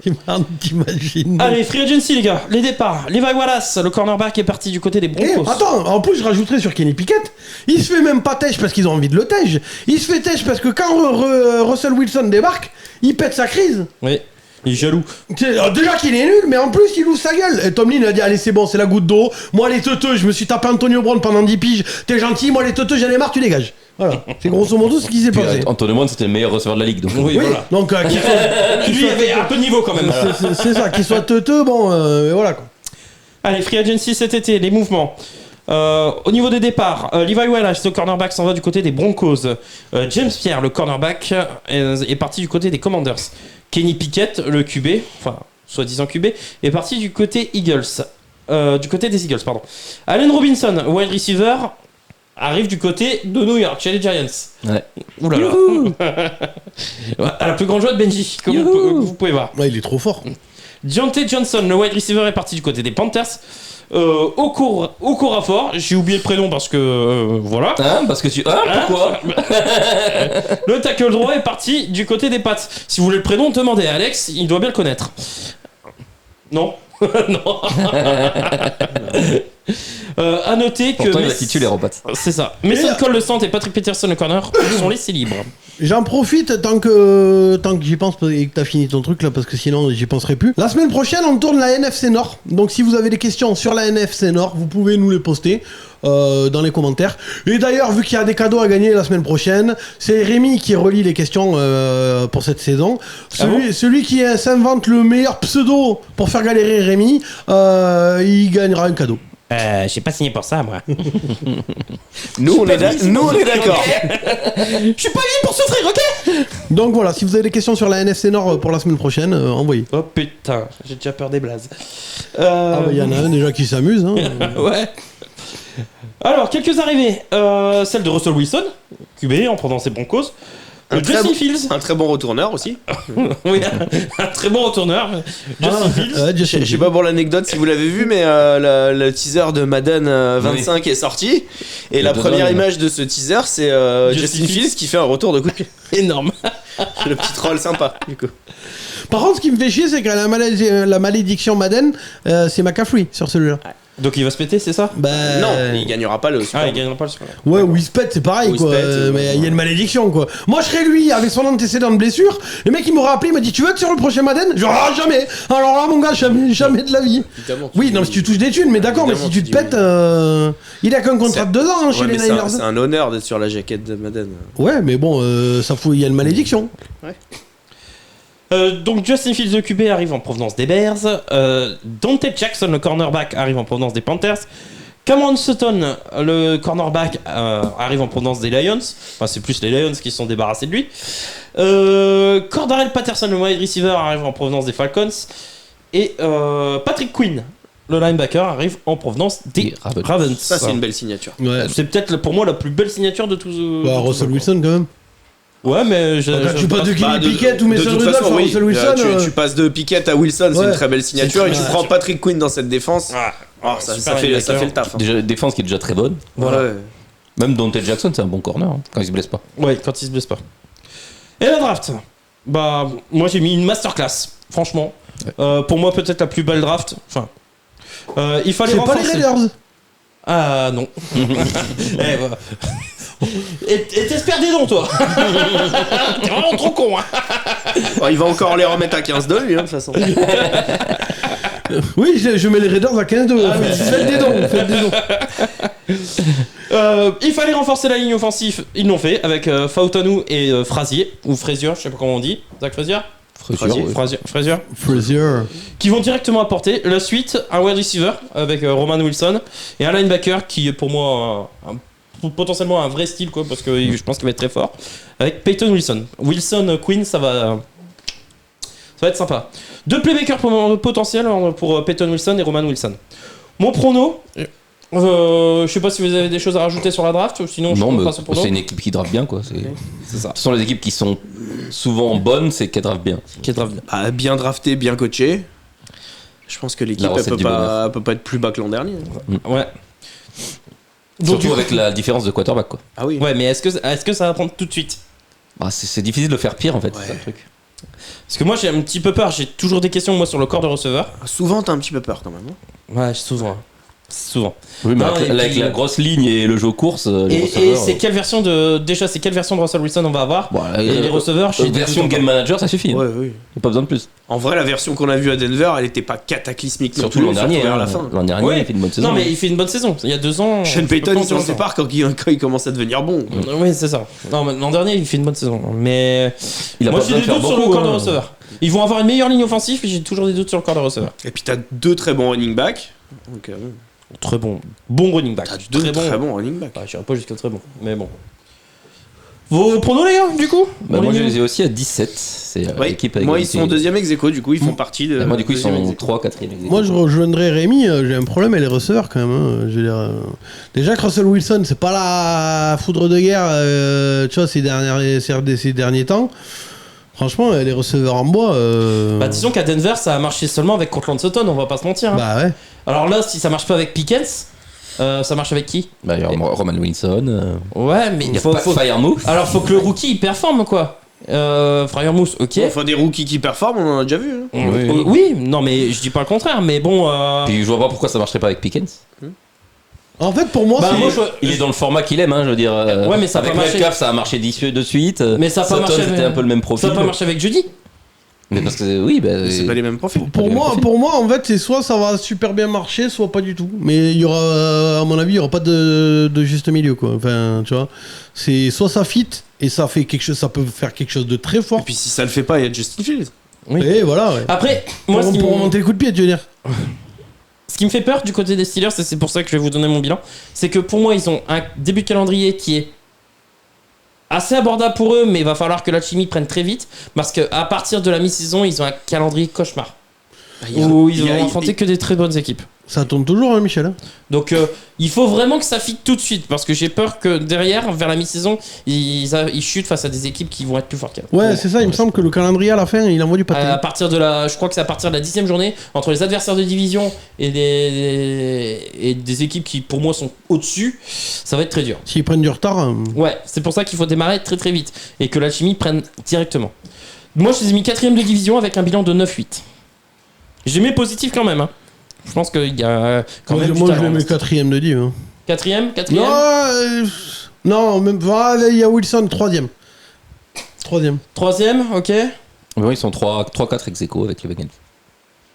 T'imagines. Allez, free agency, les gars, les départs. Levi Wallace, le cornerback, est parti du côté des Eh, Broncos. attends, en plus je rajouterais sur Kenny Pickett, il se fait même pas têche parce qu'ils ont envie de le têche. Il se fait têche parce que quand Russell Wilson débarque, il pète sa crise. Oui, il est jaloux. Déjà qu'il est nul, mais en plus il ouvre sa gueule. Et Tomlin a dit allez c'est bon, c'est la goutte d'eau. Moi les teuteux, je me suis tapé Antonio Brown pendant 10 piges. T'es gentil, moi les teuteux j'en ai marre, tu dégages. Voilà, c'est grosso modo ce qui s'est Puis, passé. Antonio Brown, c'était le meilleur receveur de la ligue. Donc, Oui, Oui, voilà. donc Lui, il avait un peu de niveau quand même. c'est ça, qu'il soit teuteux, bon, voilà quoi. Allez, free agency cet été, les mouvements. Au niveau des départs, Levi Wallace, le cornerback, s'en va du côté des Broncos. James Pierre, le cornerback, est parti du côté des Commanders. Kenny Pickett, le QB, enfin, soi-disant QB, est parti du côté Eagles. Du côté des Eagles, pardon. Allen Robinson, wide receiver, arrive du côté de New York, chez les Giants. Ouais. Ouh là là. À la plus grande joie de Benji, comme vous pouvez voir. Ouais, il est trop fort. Deontay Johnson, le wide receiver, est parti du côté des Panthers. Okorafor, j'ai oublié le prénom parce que voilà. Hein, parce que tu. Hein, pourquoi Le tackle droit est parti du côté des Pats. Si vous voulez le prénom, demandez à Alex, il doit bien le connaître. Non. Non. À noter que. Pourtant, il a titulaire en patte. C'est ça. Mason Cole le centre et Patrick Peterson le corner sont laissés libres. J'en profite tant que j'y pense et que t'as fini ton truc là, parce que sinon j'y penserai plus. La semaine prochaine, on tourne la NFC Nord. Donc si vous avez des questions sur la NFC Nord, vous pouvez nous les poster dans les commentaires. Et d'ailleurs, vu qu'il y a des cadeaux à gagner la semaine prochaine, c'est Rémi qui relie les questions pour cette saison. Celui qui s'invente le meilleur pseudo pour faire galérer Rémi, il gagnera un cadeau. J'ai pas signé pour ça, moi. Nous, on est d'accord. Je suis pas venu pour souffrir, ok? Donc voilà, si vous avez des questions sur la NFC Nord pour la semaine prochaine, envoyez. Oh putain, j'ai déjà peur des blazes. Ah bah il y en a un déjà qui s'amuse. Hein. Ouais. Alors, quelques arrivées. Celle de Russell Wilson, QB en prenant ses Broncos. Justin Fields. Un très bon retourneur aussi. Oui, un très bon retourneur. Justin Fields. Je sais pas pour l'anecdote si vous l'avez vu, mais le teaser de Madden 25 est sorti. Et la première image de ce teaser, c'est Justin Fields qui fait un retour de coup de pied. Énorme. C'est le petit troll sympa, du coup. Par contre, ce qui me fait chier, c'est que la malédiction Madden, c'est McCaffrey sur celui-là. Donc il va se péter, c'est ça? Bah, Non, il gagnera pas le Super Bowl. Il gagnera pas le Super Bowl. Ouais, ou il se pète, c'est pareil, quoi. Mais il y a une malédiction, quoi. Moi, je serais lui, avec son antécédent de blessure. Le mec, il m'aurait appelé, il m'a dit: tu veux être sur le prochain Madden? Genre, ah, jamais. Alors là, mon gars, jamais de la vie. Évidemment, Oui, non, mais si tu touches des thunes, mais d'accord, mais si tu te pètes, il a qu'un contrat de 2 ans chez les Niners. C'est un honneur d'être sur la jaquette de Madden. Ouais, mais bon, ça fout, il y a une malédiction. Ouais. Donc Justin Fields de QB arrive en provenance des Bears. Dante Jackson, le cornerback, arrive en provenance des Panthers. Cameron Sutton, le cornerback, arrive en provenance des Lions. Enfin, c'est plus les Lions qui se sont débarrassés de lui. Cordarrelle Patterson, le wide receiver, arrive en provenance des Falcons. Et Patrick Quinn, le linebacker, arrive en provenance des Ravens. Ça, c'est une belle signature. Ouais. C'est peut-être pour moi la plus belle signature de tous. Bah, Russell Wilson, quand même. Ouais, mais tu passes de Kenny Pickett ou Mason Rudolph à Russell Wilson. Tu passes de Pickett à Wilson, c'est une très belle signature. Et tu prends Patrick Quinn dans cette défense. Ça fait le taf. Déjà, défense qui est déjà très bonne. Voilà. Ouais. Même Dante Jackson, c'est un bon corner quand il se blesse pas. Ouais, quand il se blesse pas. Et la draft. Bah, moi j'ai mis une masterclass, franchement. Ouais. Pour moi, peut-être la plus belle draft. Enfin, il fallait C'est pas les renforcer. Raiders. Ah non. Voilà. Et t'espères des dons, toi. T'es vraiment trop con, hein. Il va encore les remettre à 15 de lui, de toute façon. Oui, je mets les Raiders à 15-2. Faites des dons. Il fallait renforcer la ligne offensive. Ils l'ont fait avec Fautanu et Frazier, ou Frazier, je sais pas comment on dit. Zach Frazier. Frazier. Qui vont directement apporter la suite, un wide receiver avec Roman Wilson et un linebacker qui est pour moi potentiellement un vrai style, quoi, parce que je pense qu'il va être très fort, avec Peyton Wilson. Quinn, ça va être sympa. 2 playmakers potentiels pour Peyton Wilson et Roman Wilson. Mon prono, je sais pas si vous avez des choses à rajouter sur la draft, sinon je passe au prono. C'est une équipe qui draft bien, quoi. C'est ça. Ce sont les équipes qui sont souvent bonnes, c'est qu'elles draftent bien. Bien drafté, bien coaché. Je pense que l'équipe peut pas être plus bas que l'an dernier. Ouais. Donc, surtout avec la différence de quarterback, quoi. Ah oui. Ouais, mais est-ce que ça va prendre tout de suite? C'est difficile de le faire pire, en fait. Ouais. C'est ça, le truc. Parce que moi j'ai un petit peu peur, j'ai toujours des questions moi sur le corps de receveur. Souvent t'as un petit peu peur quand même. Ouais, souvent. Oui, mais Non, avec la grosse ligne et le jeu course, les Et receveurs, c'est quelle version de Russell Wilson on va avoir? Et les receveurs, j'ai des version doutes game manager, ça suffit. Ouais, Hein. oui. Y a pas besoin de plus. En vrai, la version qu'on a vue à Denver, elle était pas cataclysmique. Surtout l'an dernier. vers la fin. L'an dernier, Ouais. il fait une bonne saison. Non, mais il fait une bonne saison. Il y a 2 ans. Sean Payton, il s'en sépare quand il commence à devenir bon. Oui, c'est ça. Non, mais l'an dernier, il fait une bonne saison. Mais Il a moi, pas j'ai besoin des de doutes faire sur le beaucoup, corps de hein. receveur. Ils vont avoir une meilleure ligne offensive, mais j'ai toujours des doutes sur le corps de receveur. Et puis t'as 2 très bons running backs. Donc, Très bon running back. t'as 2 très bons running backs. Ouais, j'irai pas jusqu'à très bon, mais bon. Vos pronos, les gars, du coup? Moi, je les ai aussi à 17. C'est l'équipe avec moi, ils sont 2ème ex-aequo, du coup, ils font partie de. Moi, du coup, ils sont 2e 3, 4e. Moi, je rejoindrais Rémi. J'ai un problème avec les receveurs quand même. Hein. Je veux dire, déjà que Russell Wilson, c'est pas la foudre de guerre, tu vois, ces derniers temps. Franchement, les receveurs en bois. Bah, disons qu'à Denver, ça a marché seulement avec Cortland Sutton, on va pas se mentir. Hein. Bah ouais. Alors là, si ça marche pas avec Pickens, ça marche avec qui? Bah, il y a Roman Wilson. Ouais, mais Il y a pas Firemouth. Alors, faut que le rookie il performe, quoi. Firemouth, ok. Enfin, des rookies qui performent, on en a déjà vu. Hein. Oui, non, mais je dis pas le contraire, mais bon. Puis je vois pas pourquoi ça marcherait pas avec Pickens. En fait, pour moi, Bah, c'est. moi, Il est dans le format qu'il aime, hein, je veux dire. Ouais, mais ça a avec pas marché. Metcalf, ça a marché de suite. Mais ça a pas Sutton, marché. c'était un peu le même Ça profil. a pas marché avec Judy. Mais parce que oui, bah, C'est pas les mêmes profils. Pour moi, en fait, c'est soit ça va super bien marcher, soit pas du tout. Mais il y aura, à mon avis, il y aura pas de juste milieu, quoi. Enfin, tu vois, c'est soit ça fit et ça fait quelque chose, ça peut faire quelque chose de très fort. Et puis si ça le fait pas, il y a Justin Fields. Oui. Et voilà. Ouais. Après, moi, Pour remonter le coup de pied, tu veux dire. ce qui me fait peur du côté des Steelers, et c'est pour ça que je vais vous donner mon bilan, c'est que pour moi, ils ont un début de calendrier qui est assez abordable pour eux, mais il va falloir que l'alchimie prenne très vite, parce qu'à partir de la mi-saison, ils ont un calendrier cauchemar. Où ils vont affronter que des très bonnes équipes. Ça tourne toujours, hein, Michel. Hein. Donc il faut vraiment que ça fitte tout de suite, parce que j'ai peur que derrière, vers la mi-saison, ils chutent face à des équipes qui vont être plus fortes qu'elles. Ouais, c'est ça. Il me semble que le calendrier à la fin, il envoie du pâté. À partir de je crois que c'est à partir de la 10e journée, entre les adversaires de division et des équipes qui pour moi sont au-dessus, ça va être très dur. S'ils prennent du retard. Ouais, c'est pour ça qu'il faut démarrer très très vite et que l'alchimie prenne directement. Moi je les ai mis 4ème de division avec un bilan de 9-8. J'ai mis positif quand même. Hein. Je pense qu'il y a quand même. Moi, je le mets 4ème de div. Hein. 4ème. Non, même pas. Il y a Wilson, 3ème. 3ème, ok. Oui, ils sont 3-4 ex aequo avec les Bengals.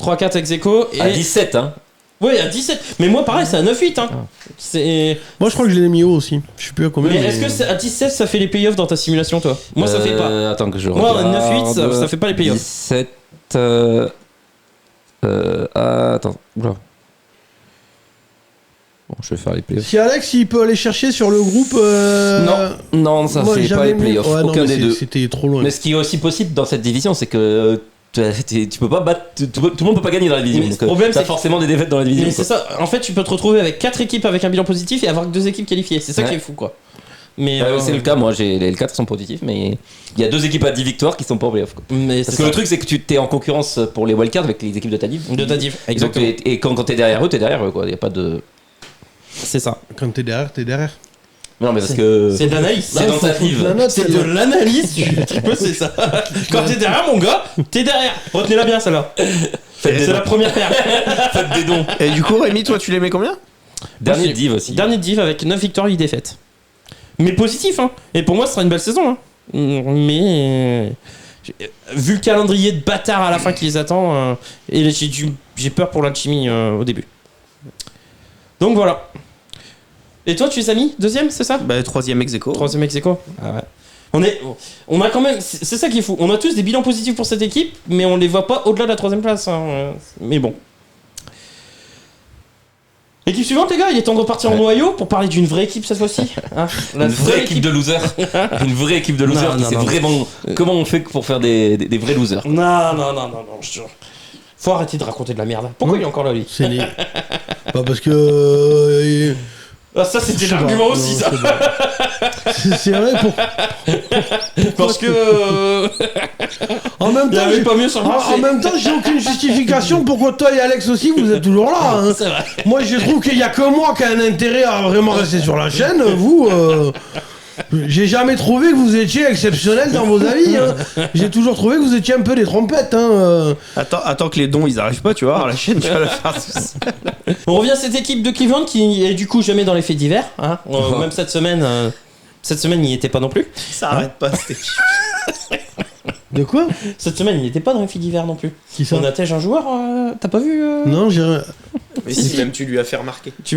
3-4 ex aequo. Et... À 17, hein. Ouais, à 17. Mais moi pareil, c'est à 9-8. Hein. C'est... Moi, je crois que je l'ai mis haut aussi. Je sais plus à combien. Mais est-ce que c'est à 17 ça fait les playoffs dans ta simulation, toi? Moi ça fait pas. Attends que je Moi, regarde. 9-8, ça fait pas les playoffs. 17. Attends. Oula. Bon, je vais faire les playoffs. Si Alex, il peut aller chercher sur le groupe. Non, ça moi, fait pas j'avais les playoffs. Ouais, non, Aucun mais des deux. C'était trop loin. Mais ce qui est aussi possible dans cette division, c'est que tu peux pas battre. Tout le monde peut pas gagner dans la division. Mais Donc, le problème, t'as c'est forcément des défaites dans la division. Mais c'est ça, en fait, tu peux te retrouver avec 4 équipes avec un bilan positif et avoir que 2 équipes qualifiées. C'est ça qui est fou, quoi. Mais C'est le cas, moi, les 4 sont positifs, mais il y a 2 équipes à 10 victoires qui sont pas en playoff. Mais Parce que le truc, c'est que tu t'es en concurrence pour les wildcards avec les équipes de ta div. de ta div, Donc, exactement. et quand t'es derrière eux, quoi. Il y a pas de. C'est ça. Quand t'es derrière, t'es derrière. Non, mais parce que. C'est de l'analyse. C'est dans ta div. C'est de l'analyse, tu peux, c'est ça. Quand t'es derrière, mon gars, t'es derrière. Retenez-la bien, celle-là. C'est la première paire. Faites des dons. Et du coup, Rémi, toi, tu les mets combien? Dernier div aussi. Dernier div avec 9 victoires, 8 défaites. Mais positif, hein. Et pour moi, ce sera une belle saison, hein. Mais. Vu le calendrier de bâtard à la fin qui les attend, et j'ai peur pour l'alchimie au début. Donc voilà. Et toi, tu les as mis deuxième, c'est ça? Bah, 3ème ex aequo. 3ème ex aequo. Ah ouais. On a quand même. C'est ça qui est fou. On a tous des bilans positifs pour cette équipe, mais on les voit pas au-delà de la 3ème place. Hein. Mais bon. Équipe suivante, les gars, il est temps de repartir en noyau pour parler d'une vraie équipe cette fois-ci. Hein, Une vraie équipe de losers. Une vraie équipe de losers Non, qui non, sait non. vraiment comment on fait pour faire des vrais losers. Non, je te jure. Faut arrêter de raconter de la merde. Pourquoi il est encore là, lui? C'est nul. Pas parce que. Ah, ça, c'était Je sais l'argument pas, aussi, non, ça. c'est vrai pour. Parce que. En même Il y temps, avait pas mieux sur le en marché. même temps, j'ai aucune justification pourquoi toi et Alex aussi vous êtes toujours là. Hein. C'est vrai. Moi, je trouve qu'il y a que moi qui a un intérêt à vraiment rester sur la chaîne. Vous, j'ai jamais trouvé que vous étiez exceptionnel dans vos avis. Hein. J'ai toujours trouvé que vous étiez un peu des trompettes. Hein. Attends que les dons ils arrivent pas, tu vois, la chaîne tu vas la faire. On revient à cette équipe de Cleveland qui est du coup jamais dans les faits divers. Hein. Même cette semaine, il n'y était pas non plus. Ça arrête pas, c'était. De quoi? Cette semaine, il n'était pas dans les faits divers non plus. Qui ça? On attège un joueur, t'as pas vu Non, j'ai. Mais si, même tu lui as fait remarquer. C'est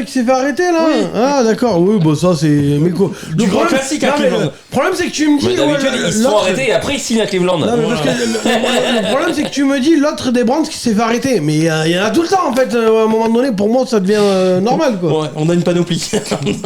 qui s'est fait arrêter là. Oui. Ah d'accord, oui, bon ça c'est. Mais quoi? Du grand classique à non, mais Cleveland. le problème c'est que tu me dis. Mais d'habitude, ils se font l'autre- arrêter et après ils signent à Cleveland. Non, mais parce que le problème c'est que tu me dis l'autre des Browns qui s'est fait arrêter. Mais il y en a tout le temps en fait. À un moment donné, pour moi, ça devient normal quoi. Ouais, on a une panoplie.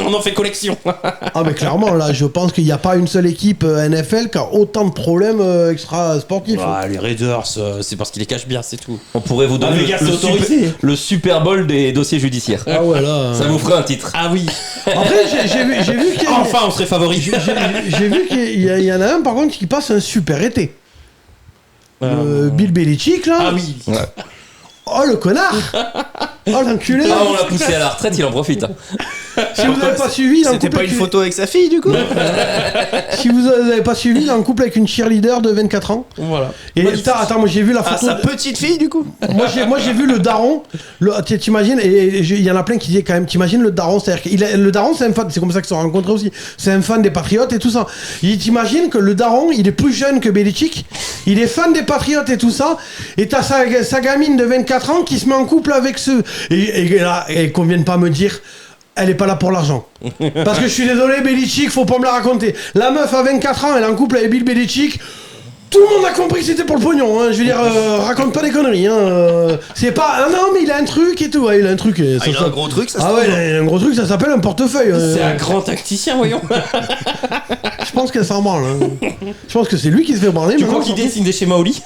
On en fait collection. Ah mais clairement là, je pense qu'il n'y a pas une seule équipe NFL qui a autant de problèmes extra sportifs. Les Raiders, c'est parce qu'ils les cachent bien, c'est tout. On pourrait vous donner Ah, les gars, c'est autorisé. le Super Bowl des dossiers judiciaires. Ah ouais là. Ça vous ferait un titre. Ah oui. Après j'ai vu qu'il y a. Enfin, on serait favori. J'ai vu qu'il y en a un par contre qui passe un super été. Bill Belichick là. Ah oui. Oh le connard. Oh l'enculé. Ah, on l'a poussé à la retraite, il en profite. Si vous n'avez pas suivi, il est en C'était couple pas une avec photo avec sa fille, du coup? Si vous n'avez pas suivi, il est en couple avec une cheerleader de 24 ans. Voilà. Et attends, moi j'ai vu la Ah, photo. sa petite fille, du coup? Moi j'ai vu le daron. T'imagines, et il y en a plein qui disaient quand même, t'imagines le daron, c'est-à-dire que le daron c'est un fan, c'est comme ça qu'ils se sont rencontrés aussi. C'est un fan des Patriotes et tout ça. T'imagines que le daron, il est plus jeune que Belichick, il est fan des Patriotes et tout ça, et t'as sa gamine de 24 ans qui se met en couple avec ce. Et là, et qu'on vienne pas me dire. Elle est pas là pour l'argent. Parce que je suis désolé, Belichick, faut pas me la raconter. La meuf à 24 ans, elle est en couple avec Bill Belichick. Tout le monde a compris que c'était pour le pognon. Hein. Je veux dire, raconte pas des conneries. Hein. C'est pas. Ah non, mais il a un truc et tout. Ouais, il a un truc. Il a un gros truc, ça se Ah ouais, il a un gros truc, ça s'appelle un portefeuille. C'est un grand tacticien, voyons. Je pense qu'elle s'en branle. Hein. Je pense que c'est lui qui se fait branler. Tu maintenant, crois qu'il dessine des schémas au lit?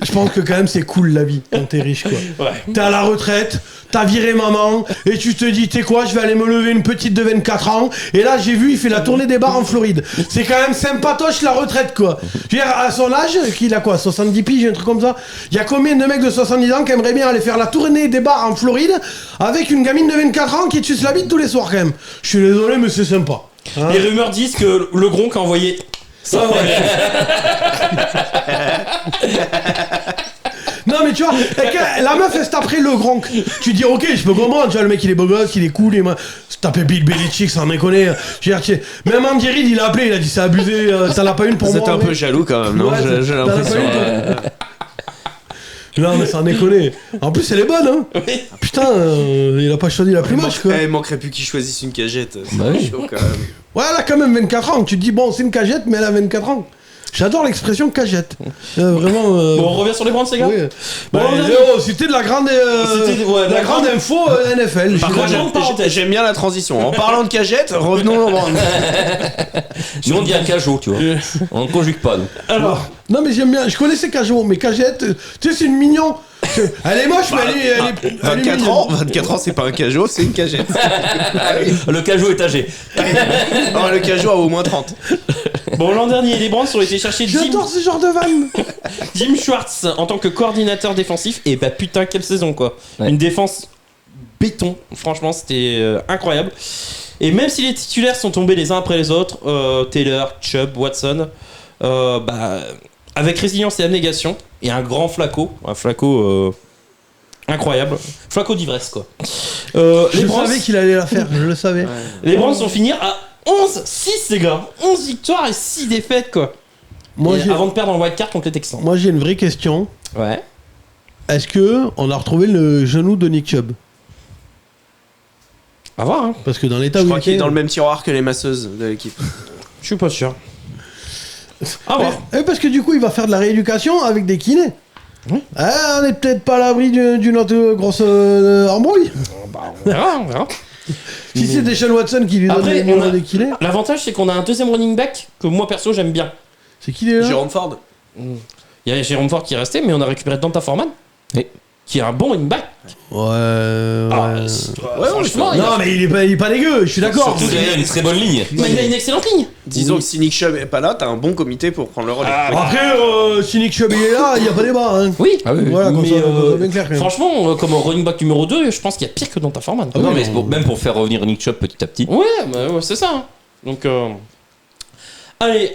Je pense que quand même c'est cool la vie quand t'es riche quoi. Ouais. T'es à la retraite, t'as viré maman et tu te dis t'es quoi, je vais aller me lever une petite de 24 ans et là j'ai vu il fait la tournée des bars en Floride. C'est quand même sympatoche la retraite quoi. Je veux dire à son âge, qu'il a quoi 70 piges un truc comme ça. Il y a combien de mecs de 70 ans qui aimeraient bien aller faire la tournée des bars en Floride avec une gamine de 24 ans qui te suce la bite tous les soirs quand même. Je suis désolé mais c'est sympa. Hein. Les rumeurs disent que le Gronk a envoyé ça. Non mais tu vois, la meuf elle se taperait le Gronk. Tu dis ok, je peux comprendre, tu vois le mec il est beau gosse, il est cool, se taper Bill Belichick sans déconner. Je veux dire, même Andy Reid il a appelé, il a dit c'est abusé, ça l'a pas une pour moi. Vous êtes un peu jaloux quand même, non? Ouais, J'ai l'impression. Non mais sans déconner. En plus elle est bonne hein. Oui. Putain, il a pas choisi la plus moche quoi. Il manquerait plus qu'il choisisse une cagette. C'est Bah oui. chaud quand même. Ouais elle a quand même 24 ans, tu te dis bon c'est une cagette mais elle a 24 ans. J'adore l'expression cagette. Vraiment. Bon, on revient sur les brands, ces gars. Oui. Bon, c'était de la grande, C'était- ouais, la grande info NFL. Par contre, j'aime bien la transition. En parlant de cagette, revenons au brand. Nous on dit un cajot, tu vois. On ne conjugue pas, nous. Alors, Non mais j'aime bien, je connaissais Cajot, mais Cagette, tu sais c'est une mignon. Elle est moche mais elle est 24 mignonne. ans, 24 ans, c'est pas un cajot, c'est une cagette. Le cajot est âgé. Non, le cajot a au moins 30. bon, l'an dernier, les Brands ont été chercher J'adore ce genre de vanne. Jim Schwartz en tant que coordinateur défensif. Et bah putain, quelle saison quoi. Ouais. Une défense béton. Franchement, c'était incroyable. Et même si les titulaires sont tombés les uns après les autres, Taylor, Chubb, Watson, avec résilience et abnégation, et un grand Flacco, incroyable, Flacco d'ivresse quoi. Je Les Browns, savais qu'il allait la faire, je le savais. les Browns vont finir à 11-6 les gars, 11 victoires et 6 défaites quoi. Moi Et j'ai, avant de perdre en wildcard contre les Texans. moi j'ai une vraie question. Ouais. Est-ce que on a retrouvé le genou de Nick Chubb? À voir hein. Parce que dans l'état Je où crois qu'il est était- dans le même tiroir que les masseuses de l'équipe. Je suis pas sûr. À voir. Parce que du coup il va faire de la rééducation avec des kinés. Oui. Ah, on est peut-être pas à l'abri d'une autre grosse embrouille. On verra. Si c'est Deshaun Watson qui lui donne Après, les numéros des kinés, L'avantage c'est qu'on a un deuxième running back que moi perso j'aime bien. c'est qui déjà? Jérôme Ford. Il y a Jérôme Ford qui est resté, mais on a récupéré Donta Foreman. Oui. Qui est un bon running back. Ouais. Ah, franchement, il a- Non mais il est pas dégueu, je suis d'accord. Surtout qu'il a une très bonne ligne. mais il a une excellente ligne. Disons que si Nick Chubb est pas là, t'as un bon comité pour prendre le relais. Après, si Nick Chubb est là, il n'y a pas débat. Hein. Oui. Ah oui. Voilà, comme Mais, ça, qu'on soit bien clair quand même. franchement, comme running back numéro 2, je pense qu'il y a pire que Donta Foreman. Non, mais c'est même pour faire revenir Nick Chubb petit à petit. Ouais, c'est ça. hein. Donc, allez,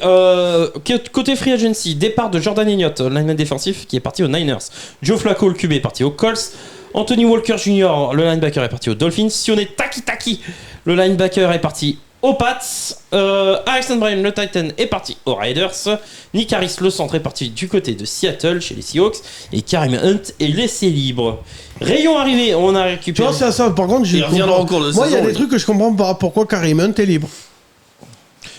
côté free agency, départ de Jordan Elliott, lineman défensif, qui est parti aux Niners. Joe Flacco, le QB, est parti aux Colts. Anthony Walker Jr., le linebacker, est parti aux Dolphins. Sione Takitaki, le linebacker, est parti aux Pats. Harrison Bryant, le Titan, est parti aux Raiders. Nick Harris, le centre, est parti du côté de Seattle, chez les Seahawks. Et Kareem Hunt est laissé libre. Rayon arrivé, on a Tu récupéré... vois, c'est ça. Par contre, je Il reviendra comprends. en cours de Moi, il y a saison, des oui. trucs que je comprends pas. Pourquoi Kareem Hunt est libre?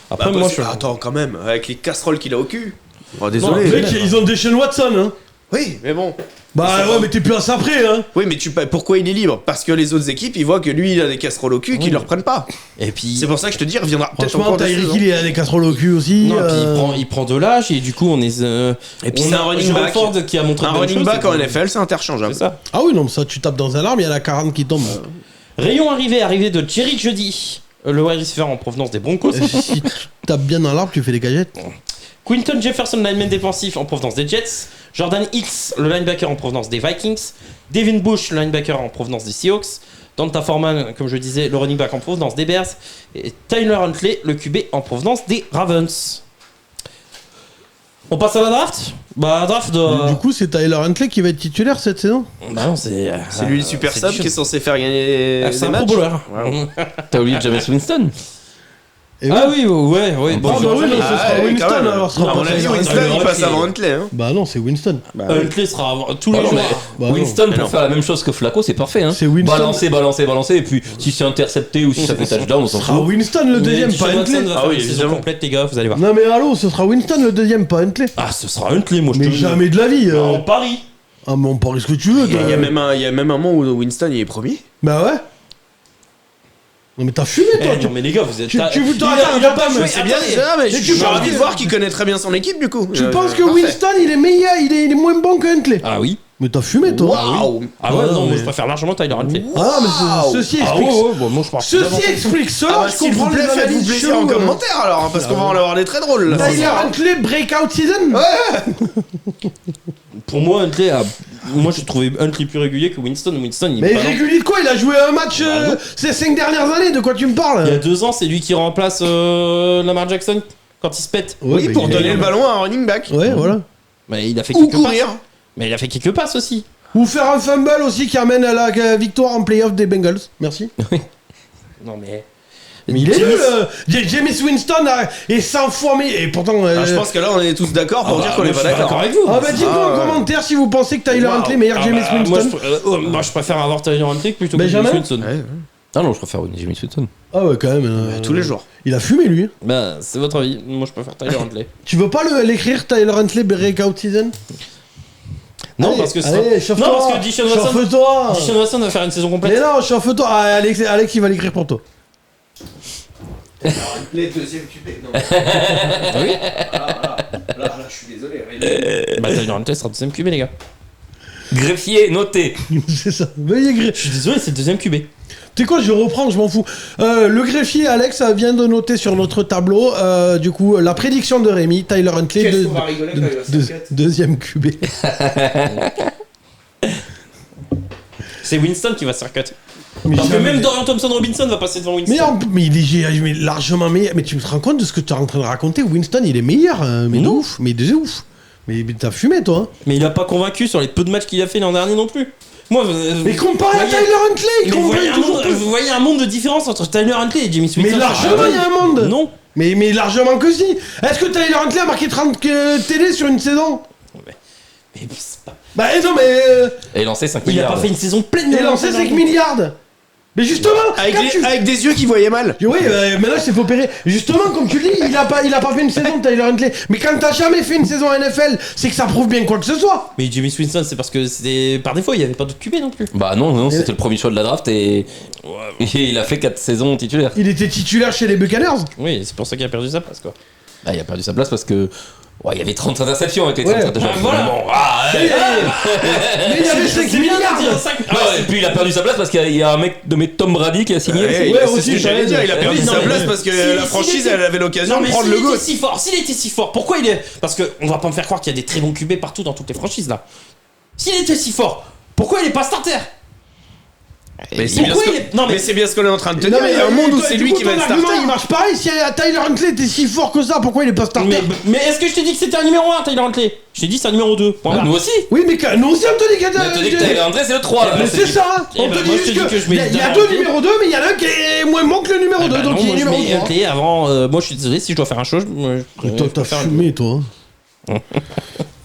Après, Bah, moi, parce que- je... Attends, quand même, avec les casseroles qu'il a au cul. Oh, Non, désolé. mec, ils ont Deshaun Watson. Hein. Oui, mais bon. Bah ouais, mais t'es plus à ça près. Hein. Oui, mais pourquoi il est libre? Parce que les autres équipes, ils voient que lui, il a des casseroles au cul qu'ils Oui. le reprennent pas. Et puis... C'est pour ça que je te dis, il reviendra peut-être Franchement, encore de Tyreek saison. Hill, il a des casseroles au cul aussi. Non, puis il prend de l'âge et du coup on est. Et puis on c'est a un running Jérôme back. Ford qui a montré Un de bonnes running choses, back et en puis- NFL, c'est interchangeable. C'est ça. Ah oui, non, ça, tu tapes dans un arbre, il y en a 40 qui tombent. Rayon arrivé de Jerry Jeudy, le wide receiver en provenance des Broncos. Si tu tapes bien dans l'arbre, tu fais des cagettes. Quinton Jefferson, lineman défensif en provenance des Jets. Jordan Hicks, le linebacker en provenance des Vikings. Devin Bush, le linebacker en provenance des Seahawks. Donta Foreman, comme je disais, le running back en provenance des Bears, et Tyler Huntley, le QB en provenance des Ravens. On passe à la draft. Bah, draft de. Du coup, c'est Tyler Huntley qui va être titulaire cette saison. Bah non, c'est lui le super sub qui est censé faire gagner c'est des un matchs. pro bowler. T'as oublié James Winston? Et Ah oui, ouais. Bon, bah oui, non, ce sera Ah, oui, Winston quand même. alors. ce sera À pas mon avis, Tyler Winston Huntley. il passe avant Huntley. Hein. Bah non, c'est Winston. Huntley sera tous les Bah non, jours. mais Bah non. Winston Mais pour non. faire la même chose que Flacco, c'est parfait. Hein. C'est Winston. Balancer. Et puis si c'est intercepté ou si ça fait touchdown, on s'en Ce sera fout. Winston le deuxième, pas Watson Huntley. va faire Ah oui, une saison évidemment. complète, les gars, vous allez voir. Non mais allô, ce sera Winston le deuxième, pas Huntley. Ah, ce sera Huntley, moi je te Mais le dis. jamais de la vie. En Paris. Ah mais on parie ce que tu veux. Il y a même un moment où Winston il est premier. Bah ouais. Non mais t'as fumé toi. Non mais les gars, vous êtes. Tu t'as- veux il a- attends, il a attends, pas mais joué. C'est bien, attendez. mais Mais je tu suis penses ravi de que- voir qu'il connaît très bien son équipe du coup. Tu penses que Parfait. Winston il est meilleur, il est moins bon que Huntley. Ah oui. Mais t'as fumé toi. Waouh. Ah ouais, Ouais, non, mais- moi je préfère largement Tyler Huntley. Ah mais ceci Ah explique. ouais, bon, moi je pense. Ceci explique cela. Ah bah, je s'il vous comprends plaît, les faites-vous analyses plaisir en cheloues, hein. commentaire alors, hein, parce qu'on va en avoir des très drôles là. Tyler Huntley breakout season. Pour moi, Huntley a. Moi j'ai trouvé Huntley plus régulier que Winston. Winston, il Mais est pas régulier de quoi? Il a joué un match ces 5 dernières années. De quoi tu me Il y a parles? 2 ans, c'est lui qui remplace Lamar Jackson quand il se pète. Oui, mais pour il est- donner le ballon à un running back. Ouais, voilà. Mais il a fait Ou quelques courir. passes. Mais il a fait quelques passes aussi. Ou faire un fumble aussi qui amène à la victoire en playoff des Bengals. Merci. Non mais. Mais il est nul. James Winston est 100 fois mais et pourtant. Ah, je pense que là on est tous d'accord pour dire qu'on est pas d'accord. avec vous. Ah bah dites-moi en ouais. commentaire si vous pensez que Tyler Huntley est meilleur que James Winston. Moi je préfère avoir Tyler Huntley plutôt que Benjamin James Winston. Ah non, je préfère James Winston. Ah ouais quand même. Tous les jours. Il a fumé lui. Bah c'est votre avis. Moi je préfère Tyler Huntley. Tu veux pas l'écrire Tyler Huntley breakout season? Non Allez, parce que allez, chauffe-toi. non parce que Deshaun Watson. Chauffe-toi. Deshaun Watson va faire une saison Mais complète. non, chauffe-toi. Ah, Alex il va l'écrire pour toi. Les deuxièmes QB. Non. Oui. Là, je suis désolé. Bah Tyler Huntley sera deuxième QB les gars. Greffier, noté. C'est ça. Veuillez Je suis désolé, c'est le deuxième QB. Tu sais quoi, je reprends, je m'en fous. Le greffier Alex vient de noter sur notre tableau, du coup, la prédiction de Rémi, Tyler Huntley, Qu'est-ce qu'on va rigoler quand il va se faire cut deuxième QB. C'est Winston qui va se faire cut. Mais Parce que jamais- même Dorian Thompson-Robinson va passer devant Winston. mais il est largement meilleur. Mais tu te rends compte de ce que tu es en train de raconter? Winston, il est meilleur, mais de Non. ouf, mais de ouf. Mais t'as fumé, toi. Hein. Mais il a pas convaincu sur les peu de matchs qu'il a fait l'an dernier non plus. Moi, Mais comparé à voyez- Tyler Huntley, mais vous voyez un monde de différence entre Tyler Huntley et James Winston. Mais largement, il y a un monde. Non. Mais largement que si. Est-ce que Tyler Huntley a marqué 30 TD sur une saison? Mais c'est pas- Bah non, mais Et lancé 5 il a milliards. pas fait une saison pleine il de a lancé 5 milliards. Mais justement, Avec, quand tu- avec des yeux qui voyaient mal. Oui, maintenant il s'est fait opérer. Justement, comme tu le dis, il a pas fait une saison, Tyler Huntley. Mais quand t'as jamais fait une saison NFL, c'est que ça prouve bien quoi que ce soit. Mais James Winston, c'est parce que c'était par défaut, il y avait pas d'autres QB non plus. Bah non, c'était le premier choix de la draft et il a fait 4 saisons titulaires. Il était titulaire chez les Buccaneers. Oui, c'est pour ça qu'il a perdu sa place quoi. Bah, il a perdu sa place parce que ouais, il y avait 30 interceptions avec les Ouais. 30 interceptions. Voilà. Bon, ah, ouais. Mais il y avait 5 milliards. Ouais, et puis il a perdu sa place parce qu'il y a un mec nommé Tom Brady qui a signé. Ouais, Ouais, c'est aussi, ce que j'allais dire. Il a perdu Oui, non, sa mais- place parce que Si- la si- franchise si- elle avait l'occasion Non de mais prendre s'il le était goût. si fort, s'il était si fort, pourquoi il est... Parce que on va pas me faire croire qu'il y a des très bons QB partout dans toutes les franchises là. S'il était si fort, pourquoi il est pas starter? Mais c'est bien Pourquoi ce il que- est... Non mais... mais c'est bien ce qu'on est en train de te Non, dire. Il y a un monde où toi, c'est du lui coup, qui va ton être argument, starter. il marche pareil. Si Tyler Huntley était si fort que ça, pourquoi il est pas starter? Mais est-ce que je t'ai dit que c'était un numéro 1 Tyler Huntley? Je t'ai dit c'est un numéro 2. Bah, nous aussi. Oui, mais nous aussi on te dit qu'il y Mais on te dit que Tyler Huntley c'est le 3 là. Mais c'est ça. Eh On ben, te moi, dit je te juste dis que je mets il y a Tyler deux Huntley. numéros 2, mais il y en a un qui est moins bon que le numéro 2, donc il est numéro 3. Huntley avant... moi je suis désolé, si je dois faire un choix, Toi, t'as fumé, toi.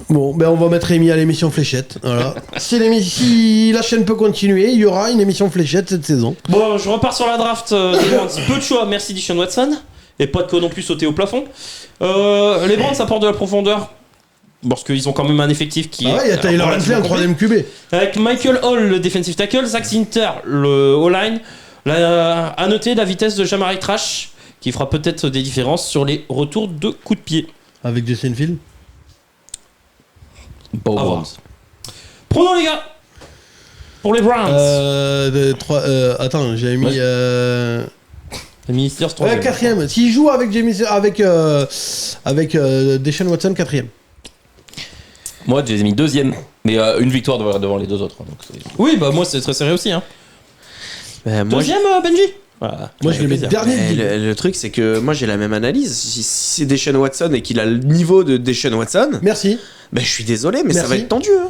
Bon, ben on va mettre Rémi à l'émission Fléchette. Voilà. Si la chaîne peut continuer, il y aura une émission Fléchette cette saison. Bon, je repars sur la draft. Des Browns. Peu de choix, merci Deshaun Watson. Et pas de quoi non plus sauter au plafond. Les Browns apportent de la profondeur. Parce qu'ils ont quand même un effectif qui Ah ouais, il y a Tyler Huntley en 3ème QB. Avec Michael Hall, le defensive tackle, Zach Zinter, le O-line. À noter la vitesse de Jamari Trash, qui fera peut-être des différences sur les retours de coups de pied. Avec Justin Field. Pas aux À voir. Browns. Prenons les gars pour les Browns. Attends, j'avais mis. Le ministère se troisième. 4ème. S'il joue avec Deshaun Watson, 4ème. Moi j'ai mis 2ème, mais une victoire devant les deux autres. Donc Oui, bah moi c'est très serré aussi. Hein. Moi, Deuxième, Benji. Voilà. Moi, je vais mettre dernier. le truc, c'est que moi j'ai la même analyse. Si c'est Deshaun Watson et qu'il a le niveau de Deshaun Watson, Merci. ben je suis désolé, mais ça Merci. va être tendu. Hein.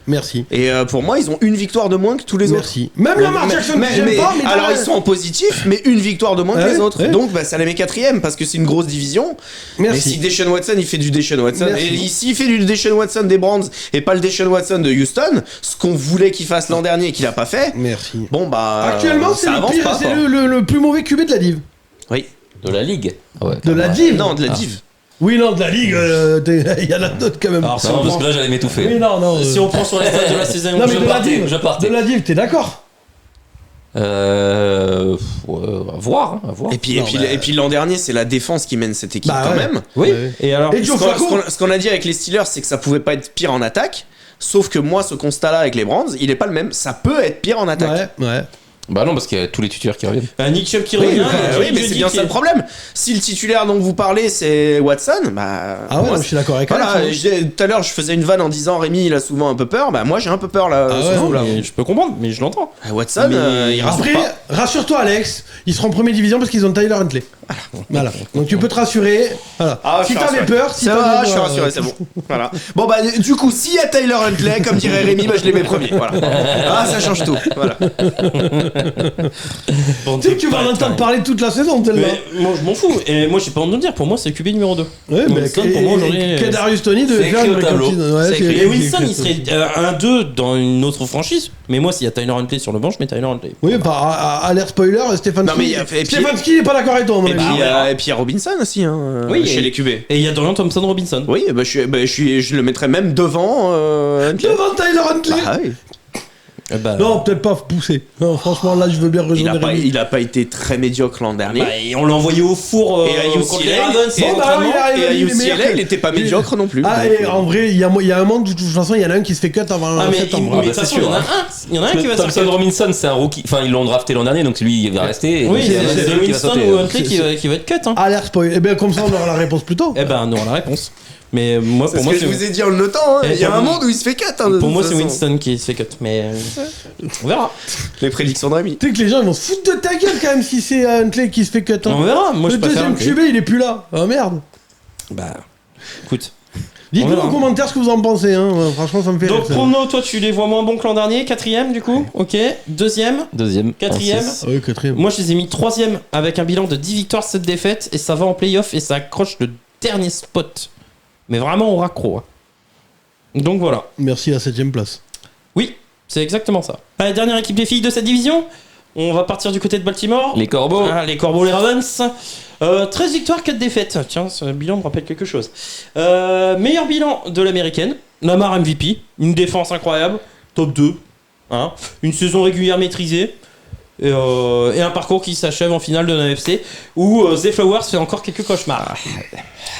Merci. Et pour moi, ils ont une victoire de moins que tous les autres. Merci. Même Lamar Jackson, que j'aime pas, mais alors là, ils sont en positif, mais une victoire de moins que Ouais, les autres. ouais. Donc bah, ça les met quatrième parce que c'est une grosse division. Mais si Merci. Deshaun Watson il fait du Deshaun Watson Merci. et s'il fait du Deshaun Watson des Browns et pas le Deshaun Watson de Houston, ce qu'on voulait qu'il fasse l'an dernier et qu'il a pas fait, Merci. bon bah Actuellement, c'est ça le avance pire, pas, c'est quoi. le plus mauvais QB de la div. Oui. De la ligue. Ah ouais, De la div. Non, de la div. Oui, non, de la ligue, il y en a d'autres quand même. Alors, si Non, on parce prend- que là, j'allais m'étouffer. Oui, non. Si on prend sur les stats de la saison, Non, mais je de la partais. div, je partais. De la div, t'es d'accord? Ouais, à voir. Et puis, Non, bah- et puis l'an dernier, c'est la défense qui mène cette équipe Bah quand ouais. même. Oui. Ouais. Et alors, Et Joe Flacco. Ce qu'on a dit avec les Steelers, c'est que ça pouvait pas être pire en attaque. Sauf que moi, ce constat-là avec les Browns, il est pas le même. Ça peut être pire en attaque. Ouais. Bah non, parce qu'il y a tous les titulaires qui reviennent. Nick Chubb qui Oui, revient. oui, mais c'est bien ça le problème. Si le titulaire dont vous parlez, c'est Watson, bah. Ah ouais, moi, non, je suis d'accord avec Voilà, Alex, hein. tout à l'heure, je faisais une vanne en disant Rémi, il a souvent un peu peur. Bah, moi, j'ai un peu peur là. Ah ce ouais, coup, là. Je peux comprendre, mais je l'entends. Watson, Mais- il rassure Après, pas. rassure-toi, Alex, ils seront en première division parce qu'ils ont Tyler Huntley. Voilà. Donc tu peux te rassurer. Voilà. Ah, je Si suis t'avais rassuré. peur, si Ça va, t'avais je suis peur, rassuré, c'est bon. Voilà. Bon, bah, du coup, s'il y a Tyler Huntley, comme dirait Rémi, bah, je les mets premiers. Voilà. Ah, ça change tout. Voilà. Bon, Tu sais que tu vas en entendre parler toute la saison, tellement. Mais moi, je m'en fous. Et moi, j'ai pas honte de le dire. Pour moi, c'est le QB numéro 2. Ouais, mais Winston, pour moi, aujourd'hui, Kadarius Tony devait c'est faire écrit une au tableau. réconciliation. Ouais, C'est écrit. Et Winston, il serait 1-2 dans une autre franchise. Mais moi, s'il y a Tyler Huntley sur le banc, je mets Tyler Huntley. Oui, alerte spoiler, Stéphane Non, mais Ski. il y a- et puis- Stéphane Ski n'est pas d'accord avec toi, à mon Et avis. puis, et puis, il y a Robinson aussi, hein, Oui, chez et- les QB. Et il y a Dorian Thompson-Robinson. Oui, bah, je le mettrais même devant Huntley. Devant Tyler Huntley. Ah oui. Non, peut-être pas poussé. Non, franchement, là, je veux bien rejoindre Rémi. Il a pas été très médiocre l'an dernier. Bah, et on l'a envoyé au four Et à contre les UCLA, Ravens. et en Bon, bah, entraînement. il arrive, Et à il est meilleur UCLA, que- il était pas médiocre non plus. Ah, Donc, et en vrai, il y a un monde où de toute façon, il y en a un qui se fait cut avant Ah, mais septembre. mais de toute c'est façon, sûr, il y en a hein. un. Il y en a un qui va Thompson sortir. Robinson, c'est un rookie. Enfin, ils l'ont drafté l'an dernier, donc lui, il va rester. et Oui, donc, il y en a un c'est deuxième qui va Winston sauter. ou Huntley qui va être cut. Hein. Alerte spoiler. Eh bien, comme ça, on aura la réponse plus tôt. Eh ben, non, la réponse. Mais moi, c'est pour ce moi, que je vous ai dit en le notant. Hein. Eh, Il y a un j'avoue. monde où il se fait cut. Hein, de pour moi, toute c'est façon. Winston qui se fait cut. Mais on verra. Les prédictions de Rémi. Tu sais que les gens ils vont se foutre de ta gueule quand même si c'est Huntley qui se fait cut. hein. On verra. Moi, je Le préfère. deuxième QB, il est plus là. Oh merde. Bah, écoute. Dites-nous On verra. en commentaire ce que vous en pensez. Hein. Franchement, ça me fait Donc, rire, ça. prono, toi, tu les vois moins bons que l'an dernier. Quatrième, du coup. Ok. Deuxième. Deuxième. Quatrième. en six. Ah oui, quatrième. Moi, je les ai mis troisième avec un bilan de 10 victoires, 7 défaites. Et ça va en playoff et ça accroche le dernier spot. Mais vraiment au raccro. Hein. Donc voilà. Merci à la 7ème place. Oui, c'est exactement ça. Allez, dernière équipe des filles de cette division. On va partir du côté de Baltimore. Les Corbeaux. Ah, les Corbeaux, les Ravens. 13 victoires, 4 défaites. Tiens, ce bilan me rappelle quelque chose. Meilleur bilan de l'américaine. Lamar MVP. Une défense incroyable. Top 2. Hein. Une saison régulière maîtrisée. Et un parcours qui s'achève en finale de l'AFC où Zay Flowers fait encore quelques cauchemars.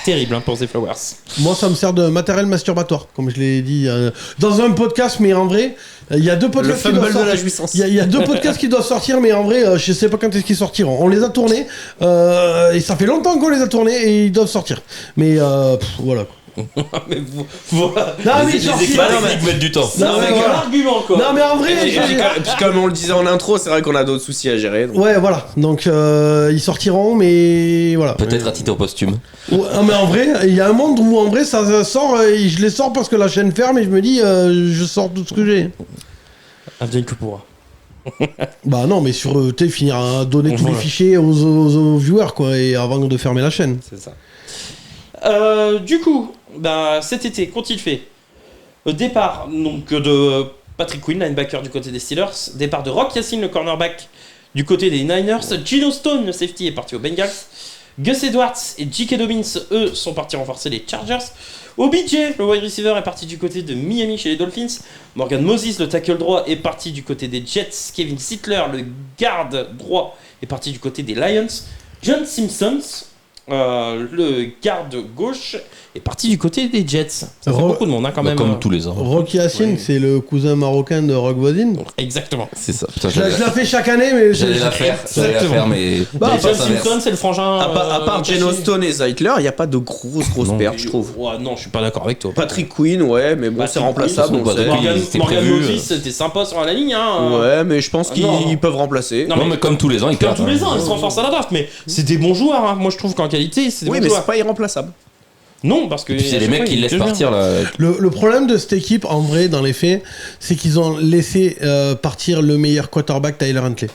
Terrible hein, pour Zay Flowers. Moi, ça me sert de matériel masturbatoire, comme je l'ai dit dans un podcast, mais en vrai, il y a deux Le podcasts qui fumble doivent de la sortir. jouissance. Il y a deux podcasts qui doivent sortir, mais en vrai, je sais pas quand est-ce qu'ils sortiront. On les a tournés, et ça fait longtemps qu'on les a tournés, et ils doivent sortir. Mais voilà. Mais voilà. Non, mais Les ils sortent- experts non, mais- techniques mettent du temps. Non, Non, mais mais voilà. argument quoi. Non, mais en vrai, Et puis comme on le disait en intro, c'est vrai qu'on a d'autres soucis à gérer. donc. ouais, voilà. Donc, ils sortiront, mais voilà. Peut-être à titre posthume. Ouais, non, mais en vrai, il y a un monde où en vrai ça sort, et je les sors parce que la chaîne ferme, et je me dis, je sors tout ce que j'ai. Advienne que pourra. Bah non, mais sur tu sais, finir à donner tous les Voilà. fichiers aux viewers, quoi, et avant de fermer la chaîne. C'est ça. Du coup, bah, cet été, qu'ont-ils fait Départ donc, de Patrick Quinn, linebacker du côté des Steelers. Départ de Rock Yassin, le cornerback du côté des Niners. Gino Stone, le safety, est parti aux Bengals. Gus Edwards et J.K. Dobbins, eux, sont partis renforcer les Chargers. OBJ, le wide receiver, est parti du côté de Miami chez les Dolphins. Morgan Moses, le tackle droit, est parti du côté des Jets. Kevin Sittler, le garde droit, est parti du côté des Lions. John Simpson, le garde gauche est parti du côté des Jets. Ça fait beaucoup de monde quand même. Comme tous les ans. Rocky Yacine, c'est le cousin marocain de Rock Voisine. Exactement. C'est ça. Putain, Je la fais chaque année, mais j'allais la faire, mais. Bah, John Simpson, c'est le frangin. À part Geno Stone et Zeitler, il n'y a pas de grosses pertes, je trouve. Ouais, non, je suis pas d'accord avec toi. Patrick Quinn, ouais, mais bon, c'est remplaçable. Morgan Moses, c'était sympa sur la ligne. Hein. Ouais, mais je pense qu'ils peuvent remplacer. Non, mais comme tous les ans, ils perdent. Comme tous les ans, ils se renforcent à la draft, mais c'est des bons joueurs. Hein. Moi, je trouve qu'en qualité, c'est des bons joueurs. Oui, mais c'est pas irremplaçable. Non, parce que. C'est les mecs qui laissent partir là. Le problème de cette équipe, en vrai, dans les faits, c'est qu'ils ont laissé partir le meilleur quarterback, Tyler Huntley.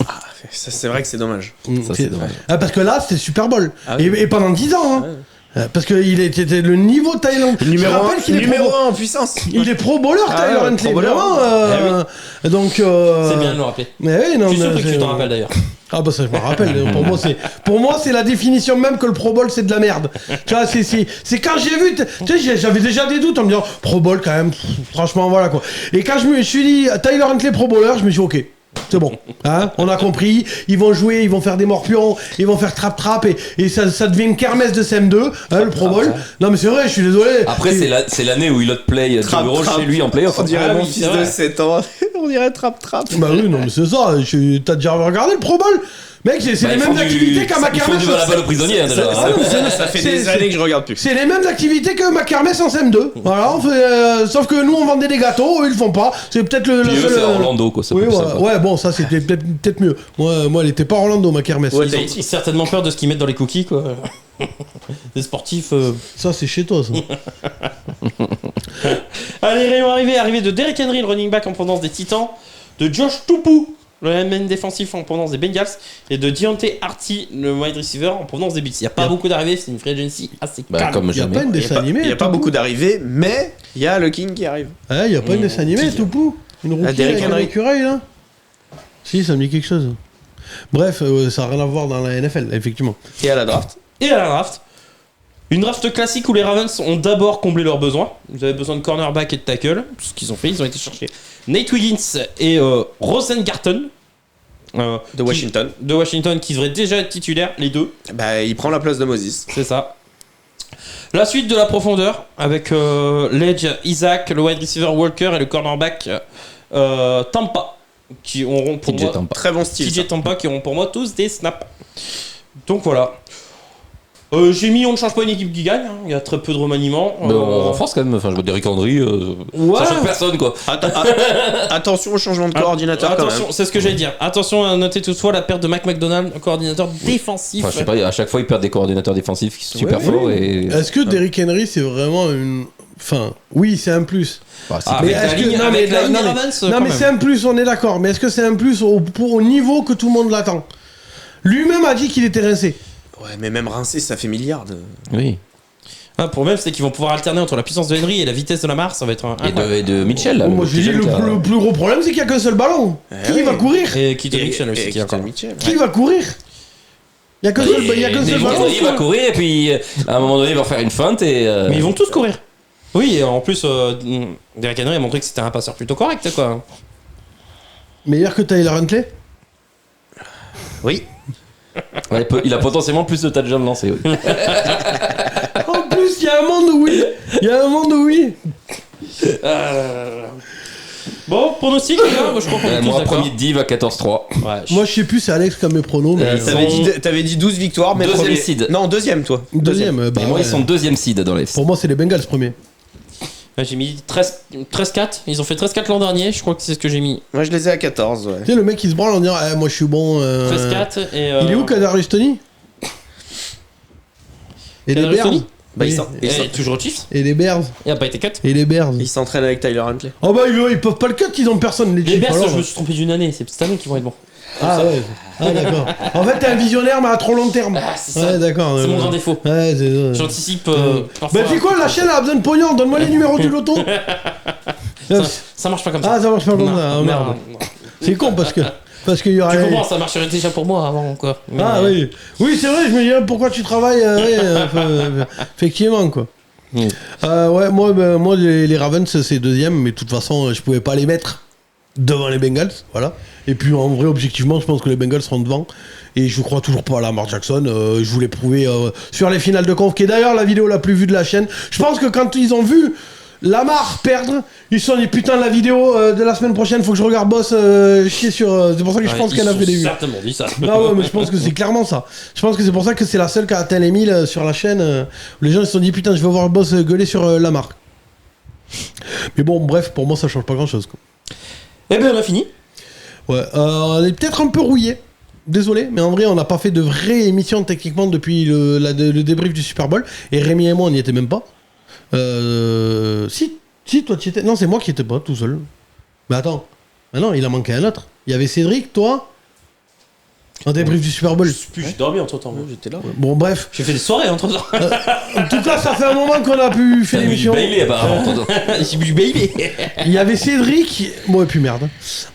Ah, ça, c'est vrai que c'est dommage. Ça, c'est dommage. Parce que là, c'était Super Bowl. Ah oui. Et pendant 10 ans. Hein. Ouais. Parce qu'il était le niveau Tyler. Numéro 1 en puissance. Il est pro bowler, Tyler Huntley. Vraiment. Donc. C'est bien de le rappeler. Mais oui, non, je suis surpris que tu t'en rappelles d'ailleurs. Ah bah ça je me rappelle. Pour moi c'est la définition même que le Pro Bowl c'est de la merde. Tu vois c'est quand j'ai vu, tu sais j'avais déjà des doutes en me disant Pro Bowl quand même, franchement voilà quoi. Et quand je me suis dit Tyler Huntley Pro Bowler, je me suis dit ok. C'est bon, hein, on a compris, ils vont jouer, ils vont faire des morpions, ils vont faire trap-trap et ça devient une kermesse de CM2, hein, le Pro Bowl. Non mais c'est vrai, je suis désolé. Après c'est l'année où il play 2 euros chez lui en playoff. On dirait mon fils de 7 ans, on dirait trap-trap. Bah oui, non mais c'est ça, t'as déjà regardé le Pro Bowl? Mec, c'est les mêmes activités qu'à ma kermesse. Ils font du balle aux prisonniers déjà. Ça fait des années que je regarde plus. C'est les mêmes activités que ma kermesse en CM2. Voilà, sauf que nous on vendait des gâteaux, eux ils le font pas. C'est peut-être le seul. C'est Orlando quoi. Oui, ouais, bon, ça c'était peut-être mieux. Moi, elle était pas Orlando ma kermesse. Ouais, ils ont certainement peur de ce qu'ils mettent dans les cookies quoi. Les sportifs. Ça c'est chez toi ça. Allez, arrivé de Derrick Henry, le running back en provenance des Titans, de Josh Tupou, le lineman défensif en provenance des Bengals, et de Deontay Harty, le wide receiver en provenance des Bills. Il n'y a pas beaucoup d'arrivées, c'est une free agency assez calme. Comme il n'y a jamais. pas une dessin animé. Il n'y a pas beaucoup d'arrivées, mais il y a le King qui arrive. Il n'y a pas une dessin animé, tout pou. Une rookie avec un écureuil là. Si, ça me dit quelque chose. Bref, ça n'a rien à voir dans la NFL, effectivement. Et à la draft. Une draft classique où les Ravens ont d'abord comblé leurs besoins. Ils avaient besoin de cornerback et de tackle. Ce qu'ils ont fait, ils ont été chercher Nate Wiggins et Rosengarten. De Washington, qui devraient déjà être titulaires, les deux. Bah, il prend la place de Moses. C'est ça. La suite de la profondeur, avec l'edge Isaac, le wide receiver Walker et le cornerback Tampa, qui auront pour moi... Tampa. Très bon style. TJ Tampa, qui auront pour moi tous des snaps. Donc voilà. J'ai mis on ne change pas une équipe qui gagne, hein. Il y a très peu de remaniements. Mais on renforce quand même, enfin je vois Derrick Henry, ça choque personne quoi. Attention au changement de coordinateur quand même. C'est ce que j'allais dire. Attention à noter toutefois la perte de Mike McDonald, coordinateur défensif. Enfin, je sais pas, à chaque fois ils perdent des coordinateurs défensifs qui sont super forts. Oui. Et... Est-ce que Derrick Henry c'est vraiment une... Enfin, oui c'est un plus. Mais c'est un plus, on est d'accord. Mais est-ce que c'est un plus au niveau que tout le monde l'attend? Lui-même a dit qu'il était rincé. Ouais, mais même rincé, ça fait milliards. Oui. Le problème, c'est qu'ils vont pouvoir alterner entre la puissance de Henry et la vitesse de Lamar. Ça va être et de Mitchell. Là, moi, je dis le plus gros problème, c'est qu'il n'y a qu'un seul ballon. Qui va courir? Et Keaton Mitchell aussi. Qui va courir? Il n'y a qu'un seul ballon. Il va courir et puis à un moment donné, il va faire une feinte. Mais ils vont tous courir. Oui, et en plus, Derrick Henry a montré que c'était un passeur plutôt correct, quoi. Meilleur que Tyler Huntley? Oui. Ouais, il a potentiellement plus de touchdowns lancés. Oui. En plus, il y a un monde où oui. Bon, pronostic, les gars, je crois qu'on est tous moi, d'accord. premier div à 14-3. Ouais, Moi, je sais plus, c'est Alex comme mes pronos. Mais T'avais dit 12 victoires, mais deuxième premier... seed. Non, deuxième, toi. Deuxième. Et moi, ils sont deuxième seed dans les. Pour moi, c'est les Bengals premier. J'ai mis 13-4. Ils ont fait 13-4 l'an dernier, je crois que c'est ce que j'ai mis. Moi, je les ai à 14, ouais. Tu sais, le mec, il se branle en disant moi, je suis bon. 13-4 et. Il est où, Kadarius Toney? Et les Bears? Bah, il est toujours au Chiefs. Et les Bears? Il a pas été cut. Et les Bears? Il s'entraîne avec Tyler Huntley. Oh bah, ils peuvent pas le cut, ils ont personne. Les Bears, alors. je me suis trompé d'une année. C'est cette année qu'ils vont être bons. Ah ouais. Ah d'accord. En fait, t'es un visionnaire, mais à trop long terme. Ah, c'est ça. Ouais, d'accord. C'est mon grand défaut. Ouais, c'est ça. J'anticipe parfois. Bah, tu sais quoi, la chaîne a besoin de pognon. Donne-moi les numéros du loto. Ça marche pas comme ça. Ah, ça marche pas comme ça. Oh, merde. C'est con parce qu'il y aurait. Tu comprends, ça marcherait déjà pour moi avant, quoi. Mais... Ah oui. Oui, c'est vrai, je me disais pourquoi tu travailles. Effectivement, quoi. Ouais, moi les Ravens, c'est deuxième, mais de toute façon, je pouvais pas les mettre devant les Bengals. Voilà. Et puis en vrai, objectivement, je pense que les Bengals seront devant. Et je crois toujours pas à Lamar Jackson. Je vous l'ai prouvé sur les finales de conf, qui est d'ailleurs la vidéo la plus vue de la chaîne. Je pense que quand ils ont vu Lamar perdre, ils se sont dit putain, la vidéo de la semaine prochaine, faut que je regarde Boss chier sur. C'est pour ça que je pense qu'elle a fait des vues. Certainement dit ça. Ah ouais, mais je pense que c'est clairement ça. Je pense que c'est pour ça que c'est la seule qui a atteint les 1000 sur la chaîne. Où les gens ils se sont dit putain, je vais voir Boss gueuler sur Lamar. Mais bon, bref, pour moi ça change pas grand chose. Eh ben on a fini. Ouais, on est peut-être un peu rouillé. Désolé, mais en vrai, on n'a pas fait de vraie émission techniquement depuis le débrief du Super Bowl. Et Rémi et moi, on n'y était même pas. Si, toi, tu étais. Non, c'est moi qui étais pas tout seul. Mais attends. Mais non, il en manquait un autre. Il y avait Cédric, toi. En débrief du Super Bowl. J'ai dormi entre temps. J'étais là. Bon, bref. J'ai fait des soirées entre temps. En tout cas, ça fait un moment qu'on a pu faire l'émission. Bailey apparemment. J'ai bu baby. Il y avait Cédric. Bon, et puis merde. En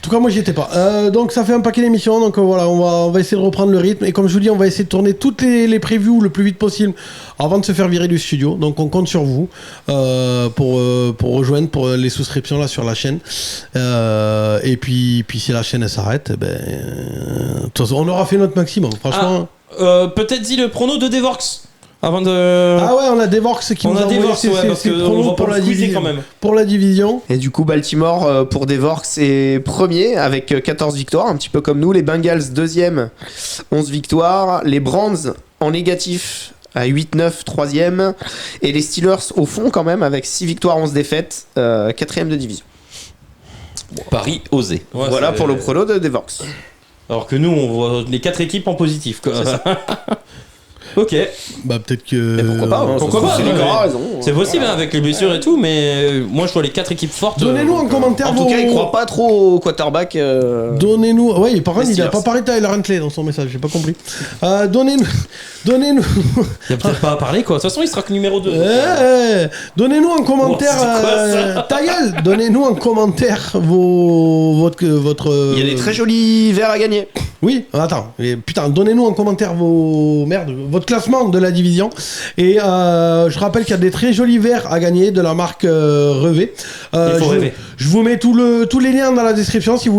tout cas, moi, j'y étais pas. Donc, ça fait un paquet d'émissions. Donc, voilà, on va essayer de reprendre le rythme. Et comme je vous dis, on va essayer de tourner toutes les previews le plus vite possible avant de se faire virer du studio. Donc, on compte sur vous pour rejoindre pour les souscriptions là sur la chaîne. Et puis si la chaîne elle s'arrête, de toute façon, on aura fait notre maximum. Franchement. Peut-être dit le prono de Devorx. Avant de. Ah ouais, on a Devorx qui nous a envoyé ses pronos pour la division. Quand même. Pour la division. Et du coup, Baltimore pour Devorx est premier avec 14 victoires, un petit peu comme nous. Les Bengals deuxième, 11 victoires. Les Browns en négatif à 8-9, troisième. Et les Steelers au fond quand même avec 6 victoires, 11 défaites, quatrième de division. Paris osé. Ouais, voilà pour le prono de Devorx. Alors que nous, on voit les 4 équipes en positif. Quoi. Ok. Bah peut-être que. Et pourquoi pas hein, pourquoi pas, Cédric ouais. aura raison. C'est possible hein, avec les blessures et tout, mais moi je vois les 4 équipes fortes. Donnez-nous en commentaire En vos. tout cas, il croit pas trop au quarterback. Donnez-nous. Ouais, par contre, il a Steelers. pas parlé de Tyler Huntley dans son message, j'ai pas compris. Donnez-nous. Il y a peut-être pas à parler quoi. De toute façon, il sera que numéro 2. Donnez-nous en commentaire. Oh, c'est quoi, Ta gueule. Donnez-nous en commentaire votre. Il y a des très jolis verres à gagner. Oui, attends, putain, donnez-nous en commentaire votre classement de la division. Et je rappelle qu'il y a des très jolis verres à gagner de la marque Revêt. Il faut rêver. Je vous mets tous les liens dans la description si vous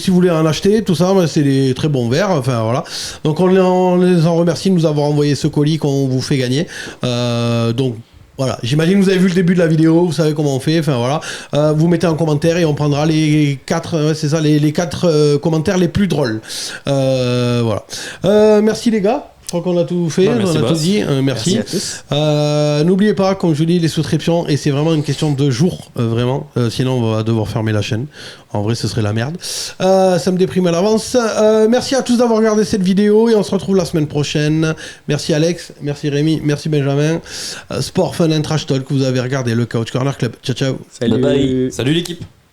voulez en acheter, tout ça. C'est des très bons verres. Enfin voilà. Donc on les en remercie de nous avoir envoyé ce colis qu'on vous fait gagner. Donc. Voilà, j'imagine que vous avez vu le début de la vidéo, vous savez comment on fait, enfin voilà. Vous mettez en commentaire et on prendra les 4, c'est ça, les 4 commentaires les plus drôles. Voilà. Merci les gars. Je crois qu'on a tout fait, merci on a tout dit. Merci. à tous. N'oubliez pas, comme je vous dis, les souscriptions, et c'est vraiment une question de jours, vraiment. Sinon, on va devoir fermer la chaîne. En vrai, ce serait la merde. Ça me déprime à l'avance. Merci à tous d'avoir regardé cette vidéo et on se retrouve la semaine prochaine. Merci Alex, merci Rémi, merci Benjamin. Sport, Fun and Trash Talk, vous avez regardé le Couch Corner Club. Ciao, ciao. Salut. Bye bye. Salut l'équipe.